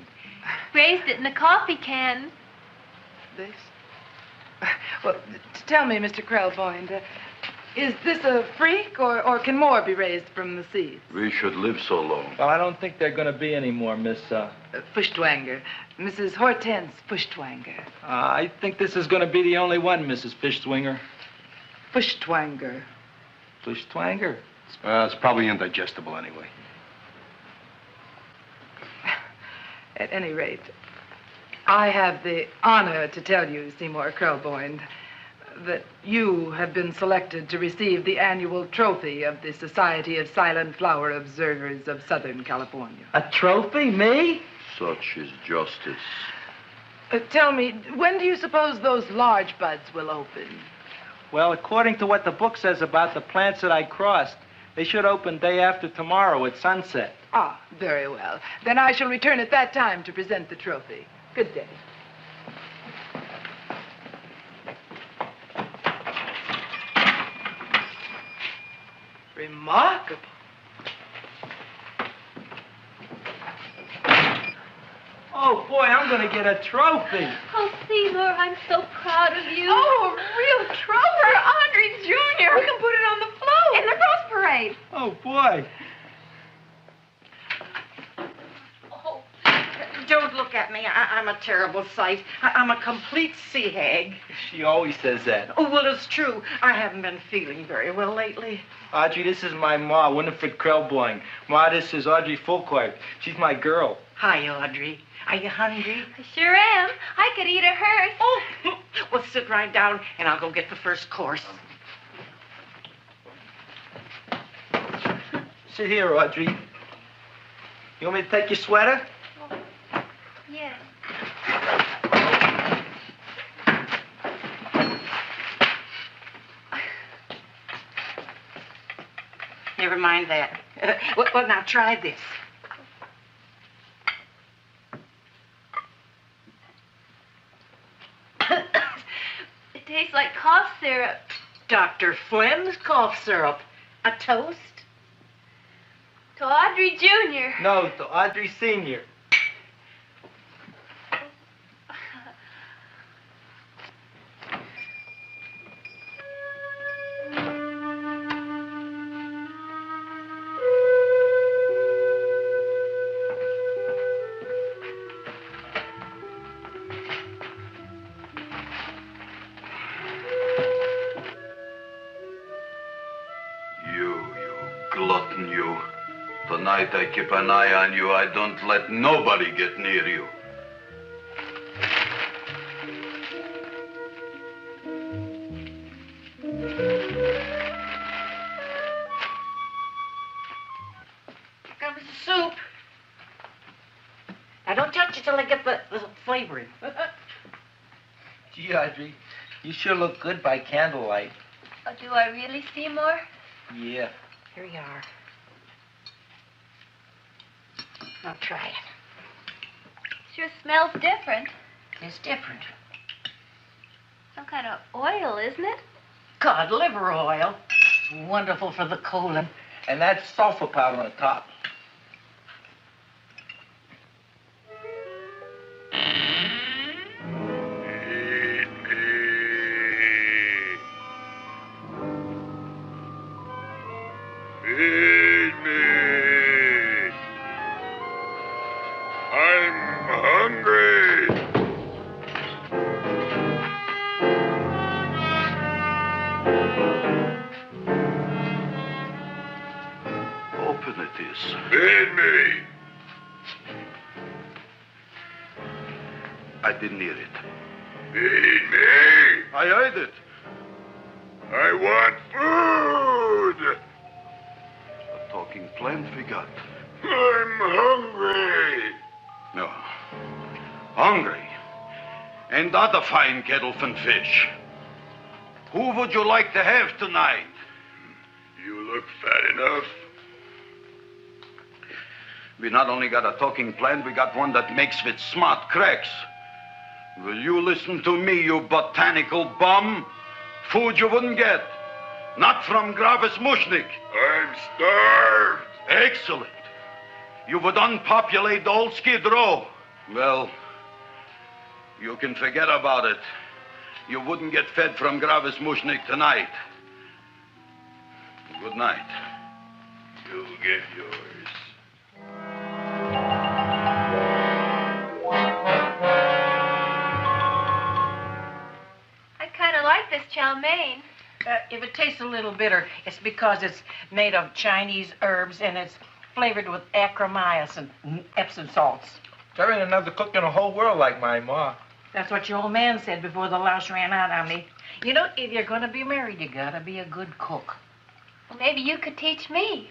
Raised it in a coffee can. This? Well, tell me, Mr. Krelborn, is this a freak, or can more be raised from the seeds? We should live so long. Well, I don't think there are going to be any more, Miss, Fuschtwanger. Mrs. Hortense Fuschtwanger. I think this is going to be the only one, Mrs. Fishswinger. Fuschtwanger. Fuschtwanger? It's probably indigestible anyway. At any rate, I have the honor to tell you, Seymour Krelborn, that you have been selected to receive the annual trophy of the Society of Silent Flower Observers of Southern California. A trophy? Me? Such is justice. Tell me, when do you suppose those large buds will open? Well, according to what the book says about the plants that I crossed, they should open day after tomorrow at sunset. Ah, very well. Then I shall return at that time to present the trophy. Good day. Remarkable. Oh, boy, I'm going to get a trophy. Oh, Seymour, I'm so proud of you. Oh, a real trophy for Audrey Jr. We can put it on the float. In the Rose Parade. Oh, boy. Oh, don't look at me. I'm a terrible sight. I'm a complete sea hag. She always says that. Oh, well, it's true. I haven't been feeling very well lately. Audrey, this is my ma, Winifred Krelborn. Ma, this is Audrey Fulcourt. She's my girl. Hi, Audrey. Are you hungry? I sure am. I could eat a hearse. Oh, well, sit right down, and I'll go get the first course. Sit here, Audrey. You want me to take your sweater? Yes. Never mind that. Well, now try this. It tastes like cough syrup. Dr. Flynn's cough syrup. A toast? To Audrey Jr. No, to Audrey Sr. Tonight I keep an eye on you. I don't let nobody get near you. That was the soup. Now, don't touch it till I get the flavoring. Gee, Audrey, you sure look good by candlelight. Oh, do I really, Seymour? Yeah. Here you are. Now try it. Sure smells different. It's different. Some kind of oil, isn't it? Cod liver oil. It's wonderful for the colon. And that's sulfur powder on the top. I didn't hear it. Feed me. I heard it. I want food. A talking plant we got. I'm hungry. No. Hungry. And that a fine kettle from fish. Who would you like to have tonight? You look fat enough. We not only got a talking plant, we got one that makes with smart cracks. Will you listen to me, you botanical bum? Food you wouldn't get. Not from Gravis Mushnik. I'm starved. Excellent. You would unpopulate the old Skid Row. Well, you can forget about it. You wouldn't get fed from Gravis Mushnik tonight. Good night. You'll get yours. I kind of like this chow mein. If it tastes a little bitter, it's because it's made of Chinese herbs and it's flavored with acromyces and Epsom salts. There ain't another cook in the whole world like my ma. That's what your old man said before the louse ran out on me. You know, if you're going to be married, you got to be a good cook. Well, maybe you could teach me.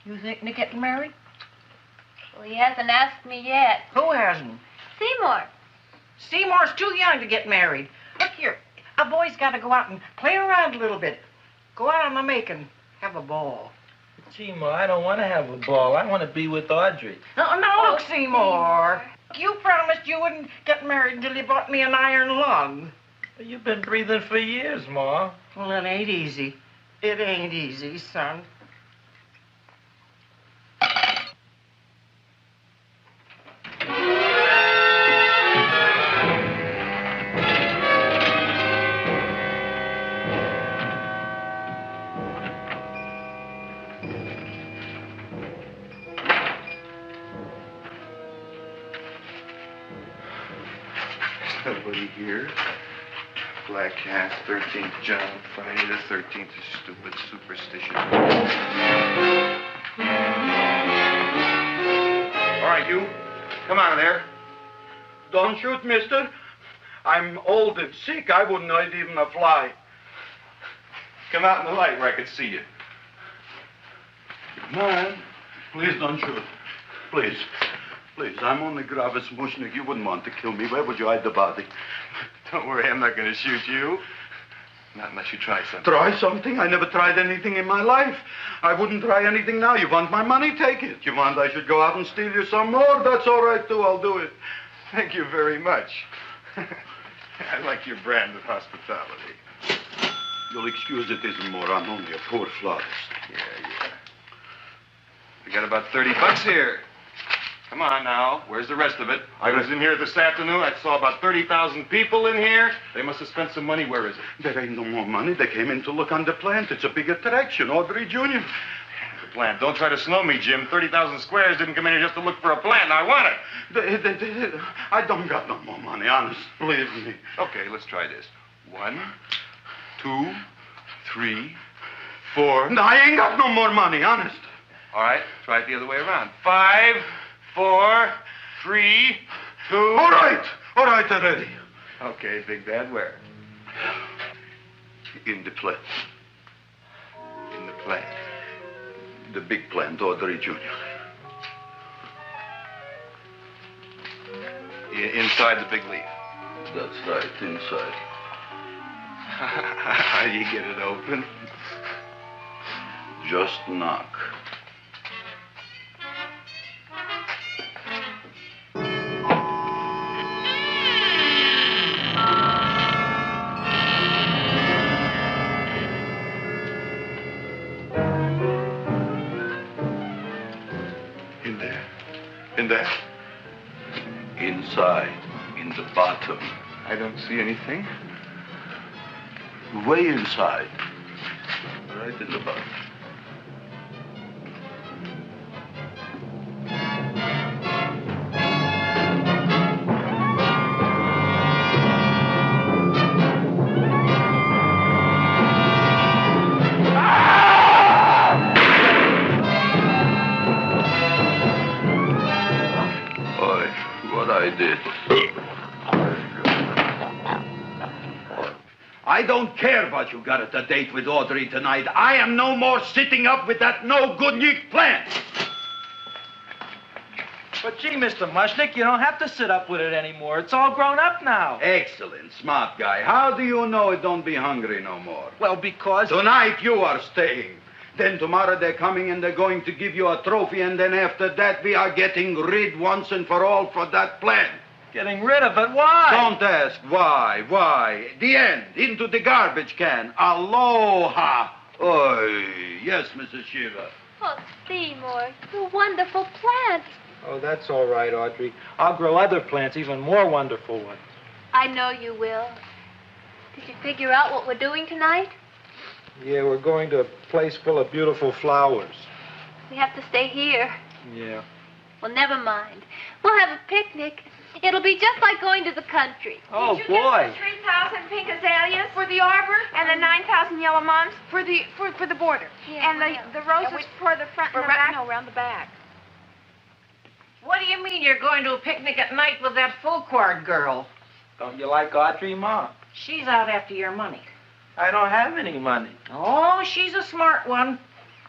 You thinking of getting married? Well, he hasn't asked me yet. Who hasn't? Seymour. Seymour's too young to get married. Look here, a boy's got to go out and play around a little bit. Go out on the make and have a ball. Gee, Ma, I don't want to have a ball. I want to be with Audrey. No, look, Seymour. You promised you wouldn't get married until you bought me an iron lung. You've been breathing for years, Ma. Well, it ain't easy. It ain't easy, son. Nobody here. Black Cat, 13th John, Friday the 13th is stupid superstition. All right, you. Come on there. Don't shoot, mister. I'm old and sick. I wouldn't hurt even a fly. Come out in the light where I could see you. Man, please don't shoot. Please. Please, I'm only Gravis Mushnik. You wouldn't want to kill me. Where would you hide the body? Don't worry, I'm not going to shoot you. Not unless you try something. Try something? I never tried anything in my life. I wouldn't try anything now. You want my money? Take it. You want I should go out and steal you some more? That's all right, too. I'll do it. Thank you very much. I like your brand of hospitality. You'll excuse it isn't more. I'm only a poor florist. Yeah. We got about $30 here. Come on now. Where's the rest of it? I was in here this afternoon. I saw about 30,000 people in here. They must have spent some money. Where is it? There ain't no more money. They came in to look on the plant. It's a big attraction. Audrey Jr. The plant. Don't try to snow me, Jim. 30,000 squares didn't come in here just to look for a plant. I want it. I don't got no more money, honest. Believe me. Okay, let's try this. 1, 2, 3, 4. No, I ain't got no more money, honest. All right, try it the other way around. 5, 4, 3, 2. All right, already. Okay, Big Dad, where? In the plant. In the plant. The big plant, Audrey Jr. Inside the big leaf. That's right, inside. How do you get it open? Just knock. In there? Inside, in the bottom. I don't see anything. Way inside. Right in the bottom. I did. I don't care what you got at the date with Audrey tonight. I am no more sitting up with that no-good plant. But gee, Mr. Mushnik, you don't have to sit up with it anymore. It's all grown up now. Excellent, smart guy. How do you know it don't be hungry no more? Well, because... Tonight you are staying. Then tomorrow they're coming and they're going to give you a trophy, and then after that we are getting rid once and for all for that plant. Getting rid of it? Why? Don't ask why. Why? The end. Into the garbage can. Aloha. Oy. Yes, Mrs. Shiva. Oh, Seymour, you wonderful plant. Oh, that's all right, Audrey. I'll grow other plants, even more wonderful ones. I know you will. Did you figure out what we're doing tonight? Yeah, we're going to a place full of beautiful flowers. We have to stay here. Yeah. Well, never mind. We'll have a picnic. It'll be just like going to the country. Oh, Did you boy. Get the 3,000 pink azaleas for the arbor and the 9,000 yellow mums for the border. Yeah, and the roses for the front and the back. No, around the back. What do you mean you're going to a picnic at night with that full-quart girl? Don't you like Audrey, Ma? She's out after your money. I don't have any money. Oh, she's a smart one.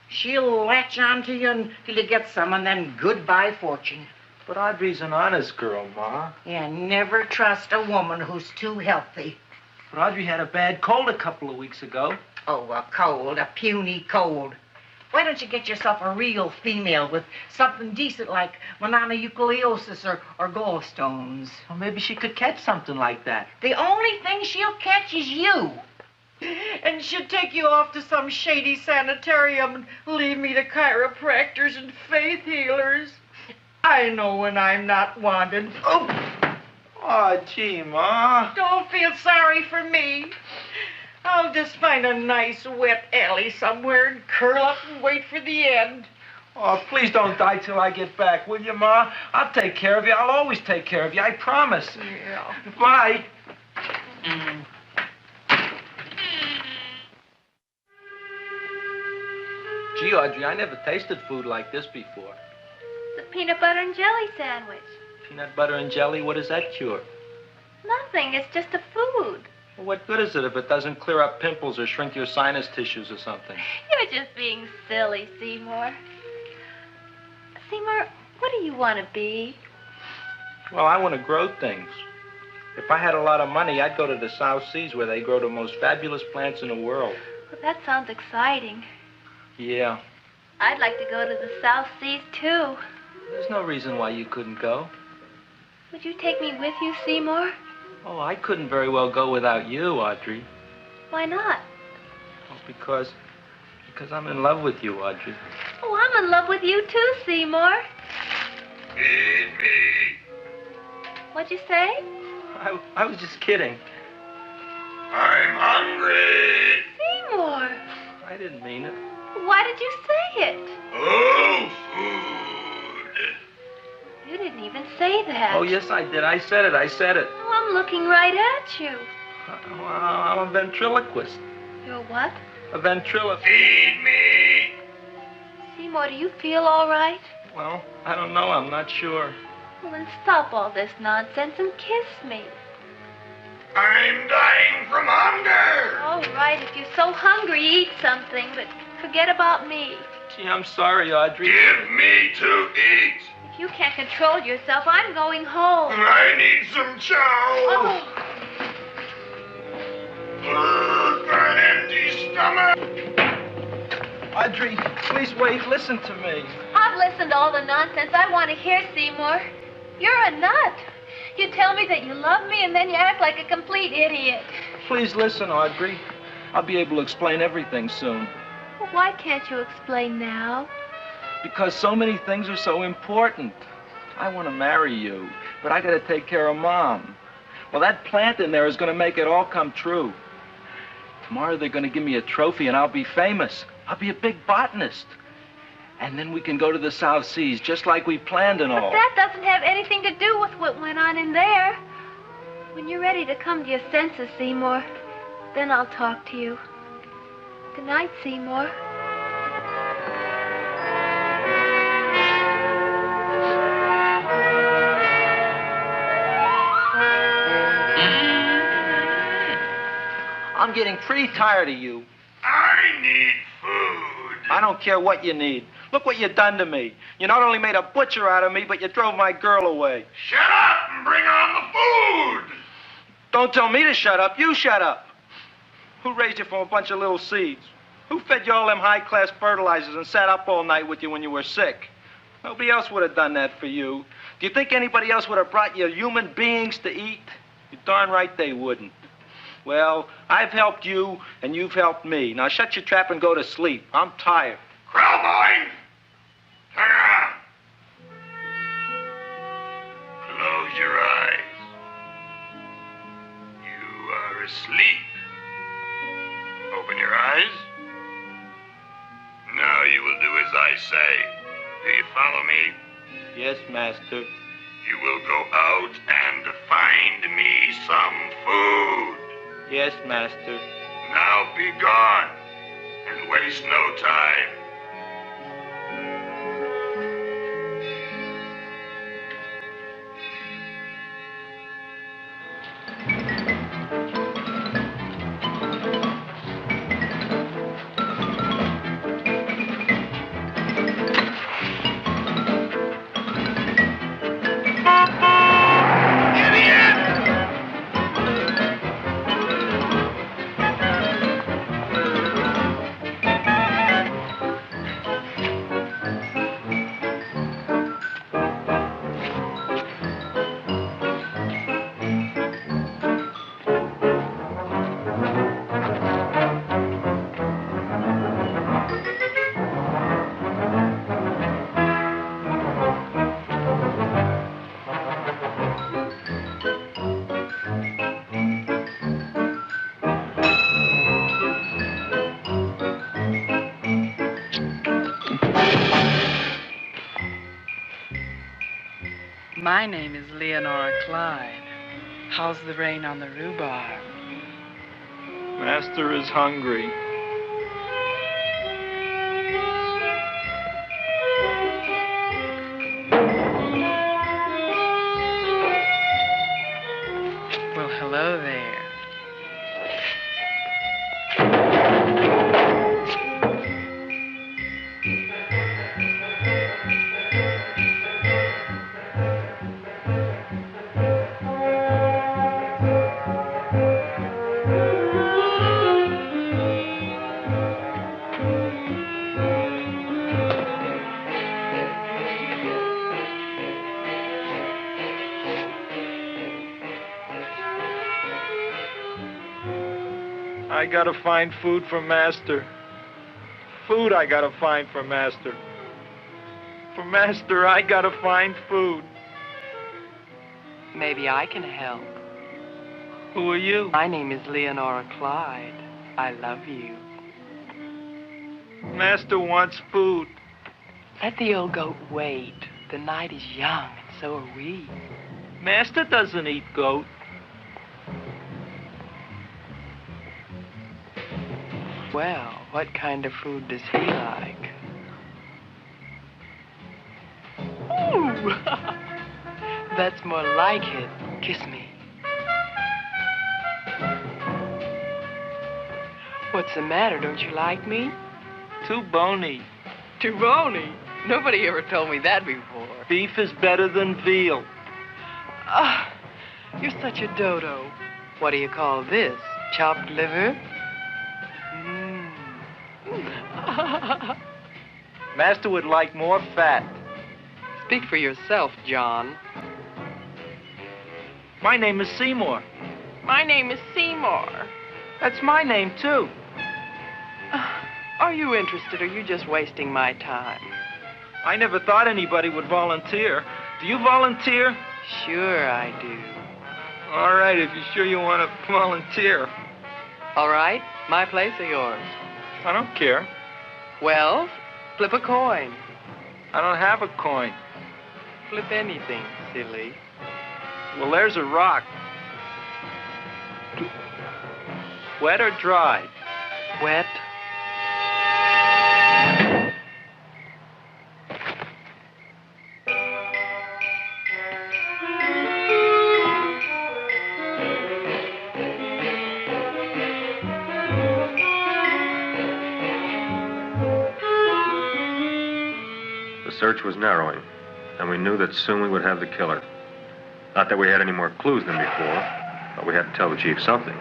She'll latch on to you until you get some, and then goodbye fortune. But Audrey's an honest girl, Ma. Yeah, never trust a woman who's too healthy. But Audrey had a bad cold a couple of weeks ago. Oh, a cold, a puny cold. Why don't you get yourself a real female with something decent like mononucleosis or gallstones? Well, maybe she could catch something like that. The only thing she'll catch is you. And she'd take you off to some shady sanitarium and leave me to chiropractors and faith healers. I know when I'm not wanted. Oh, gee, Ma. Don't feel sorry for me. I'll just find a nice wet alley somewhere and curl up and wait for the end. Oh, please don't die till I get back, will you, Ma? I'll take care of you. I'll always take care of you. I promise. Yeah. Bye. Gee, Audrey, I never tasted food like this before. The peanut butter and jelly sandwich. Peanut butter and jelly, what does that cure? Nothing. It's just a food. Well, what good is it if it doesn't clear up pimples or shrink your sinus tissues or something? You're just being silly, Seymour. Seymour, what do you want to be? Well, I want to grow things. If I had a lot of money, I'd go to the South Seas where they grow the most fabulous plants in the world. Well, that sounds exciting. Yeah. I'd like to go to the South Seas, too. There's no reason why you couldn't go. Would you take me with you, Seymour? Oh, I couldn't very well go without you, Audrey. Why not? Oh, because I'm in love with you, Audrey. Oh, I'm in love with you, too, Seymour. Feed me. What'd you say? I was just kidding. I'm hungry. Seymour. I didn't mean it. Why did you say it? Oh, food. You didn't even say that. Oh, yes, I did. I said it. Oh, I'm looking right at you. I'm a ventriloquist. You're what? A ventriloquist. Feed me. Seymour, do you feel all right? Well, I don't know. I'm not sure. Well, then stop all this nonsense and kiss me. I'm dying from hunger. All right, if you're so hungry, eat something, but forget about me. Gee, I'm sorry, Audrey. Give me to eat. If you can't control yourself, I'm going home. I need some chow. Oh. An empty stomach. Audrey, please wait. Listen to me. I've listened to all the nonsense I want to hear, Seymour. You're a nut. You tell me that you love me, and then you act like a complete idiot. Please listen, Audrey. I'll be able to explain everything soon. Well, why can't you explain now? Because so many things are so important. I want to marry you, but I got to take care of Mom. Well, that plant in there is going to make it all come true. Tomorrow they're going to give me a trophy, and I'll be famous. I'll be a big botanist. And then we can go to the South Seas, just like we planned and all. But that doesn't have anything to do with what went on in there. When you're ready to come to your senses, Seymour, then I'll talk to you. Good night, Seymour. I'm getting pretty tired of you. I need food. I don't care what you need. Look what you done to me. You not only made a butcher out of me, but you drove my girl away. Shut up and bring on the food. Don't tell me to shut up. You shut up. Who raised you from a bunch of little seeds? Who fed you all them high-class fertilizers and sat up all night with you when you were sick? Nobody else would have done that for you. Do you think anybody else would have brought you human beings to eat? You're darn right they wouldn't. Well, I've helped you, and you've helped me. Now shut your trap and go to sleep. I'm tired. Krelborn, turn around. Close your eyes. You are asleep. Open your eyes. Now you will do as I say. Do you follow me? Yes, master. You will go out and find me some food. Yes, master. Now be gone and waste no time. My name is Leonora Clyde. How's the rain on the rhubarb? Master is hungry. Well, hello there. I gotta find food for Master. Food I gotta find for Master. For Master, I gotta find food. Maybe I can help. Who are you? My name is Leonora Clyde. I love you. Master wants food. Let the old goat wait. The night is young, and so are we. Master doesn't eat goat. Well, what kind of food does he like? Ooh! That's more like it. Kiss me. What's the matter? Don't you like me? Too bony. Too bony? Nobody ever told me that before. Beef is better than veal. Ah, you're such a dodo. What do you call this? Chopped liver? Master would like more fat. Speak for yourself, John. My name is Seymour. My name is Seymour. That's my name, too. Are you interested, or are you just wasting my time? I never thought anybody would volunteer. Do you volunteer? Sure I do. All right, if you're sure you want to volunteer. All right, my place or yours? I don't care. Well, flip a coin. I don't have a coin. Flip anything, silly. Well, there's a rock. Wet or dry? Wet. search was narrowing, and we knew that soon we would have the killer. Not that we had any more clues than before, but we had to tell the chief something.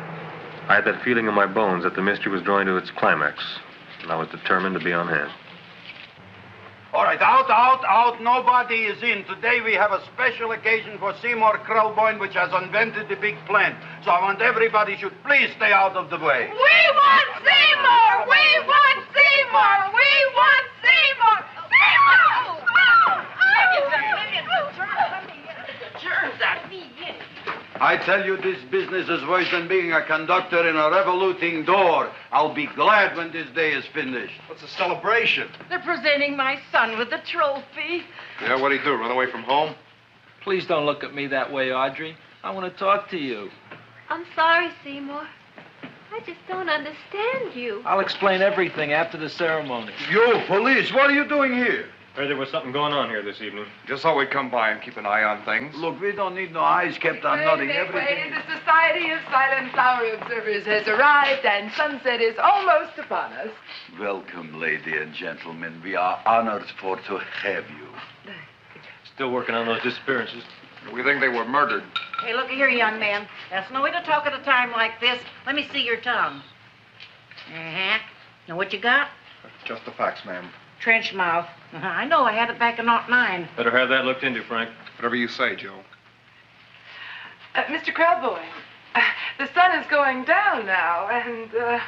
I had that feeling in my bones that the mystery was drawing to its climax, and I was determined to be on hand. All right, out. Nobody is in. Today we have a special occasion for Seymour Krelborn, which has invented the big plan. So I want everybody should please stay out of the way. We want Seymour! We want Seymour! We want Seymour! Seymour! I tell you, this business is worse than being a conductor in a revoluting door. I'll be glad when this day is finished. What's a celebration? They're presenting my son with the trophy. Yeah, what'd he do, run away from home? Please don't look at me that way, Audrey. I want to talk to you. I'm sorry, Seymour. I just don't understand you. I'll explain everything after the ceremony. You, police, what are you doing here? Heard there was something going on here this evening. Just thought we'd come by and keep an eye on things. Look, we don't need no eyes kept on nothing. Everything. The Society of Silent Flower Observers has arrived, and sunset is almost upon us. Welcome, lady and gentlemen. We are honored for to have you. Still working on those disappearances. We think they were murdered. Hey, look here, young man. That's no way to talk at a time like this. Let me see your tongue. Uh-huh. Now, what you got? Just the facts, ma'am. Trench mouth. I know, I had it back in '09. Better have that looked into, Frank. Whatever you say, Joe. Mr. Krelborn, the sun is going down now, and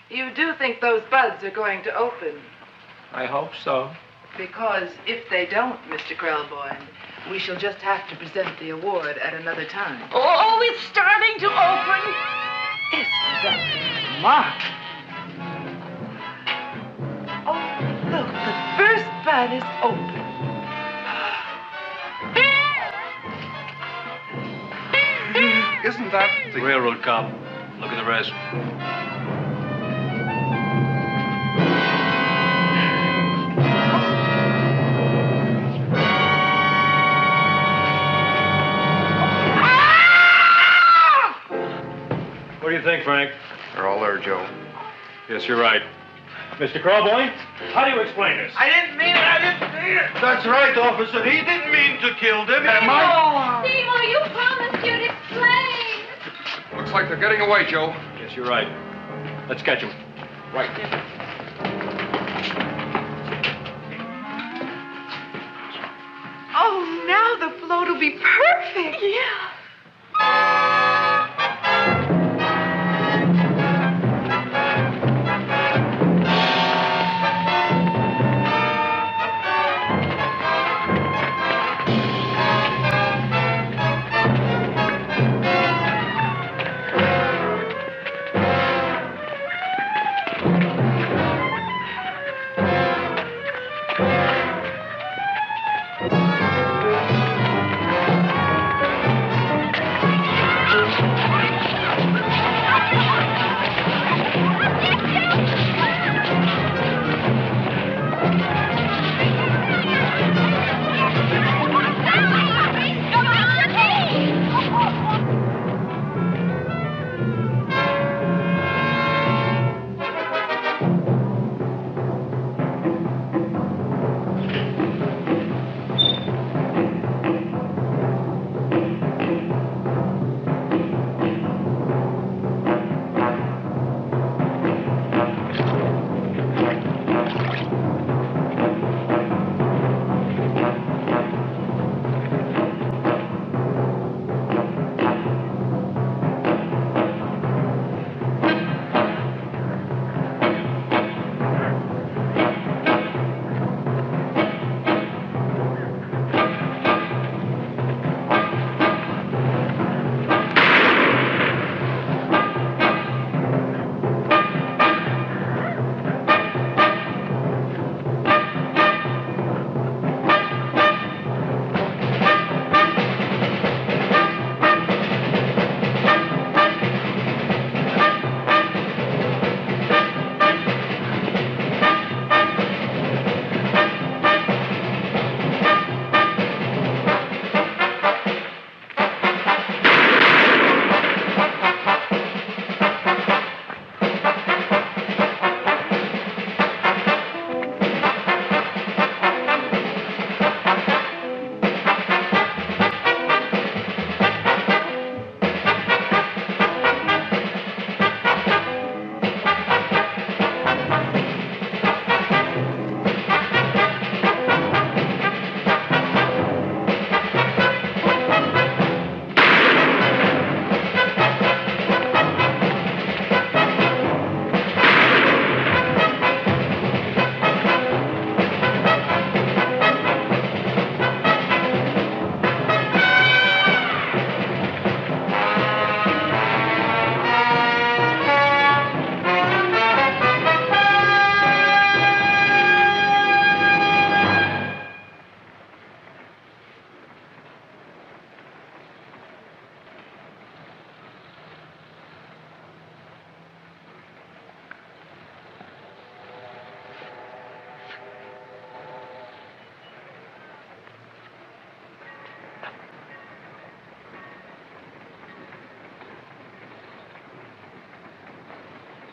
you do think those buds are going to open? I hope so. Because if they don't, Mr. Krelborn, we shall just have to present the award at another time. Oh, it's starting to open. Isn't that smart? Oh, look, the first bud is open. Isn't that the railroad cop? Look at the rest. What do you think, Frank? They're all there, Joe. Yes, you're right. Mr. Krelborn, how do you explain this? I didn't mean it. That's right, officer. He didn't mean to kill them. Seymour, you promised you'd explain. Looks like they're getting away, Joe. Yes, you're right. Let's catch them. Right. Oh, now the float will be perfect. Yeah.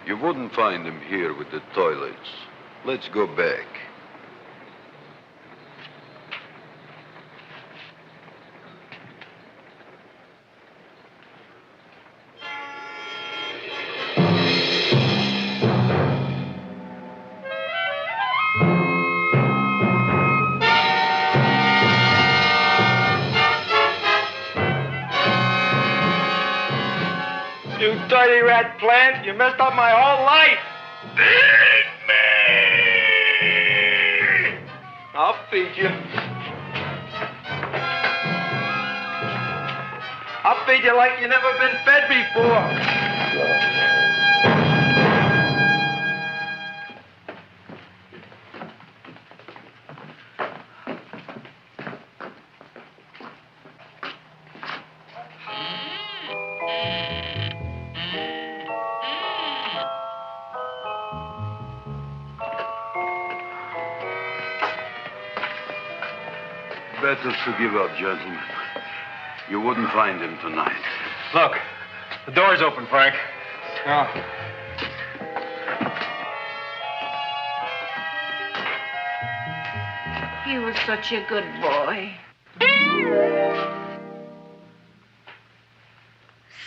You wouldn't find him here with the toilets. Let's go back. You dirty rat plant, you messed up my whole life. Feed me! I'll feed you. I'll feed you like you never been fed before. Better to give up, gentlemen. You wouldn't find him tonight. Look, the door's open, Frank. Oh. He was such a good boy.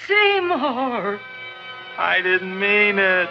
Seymour! I didn't mean it.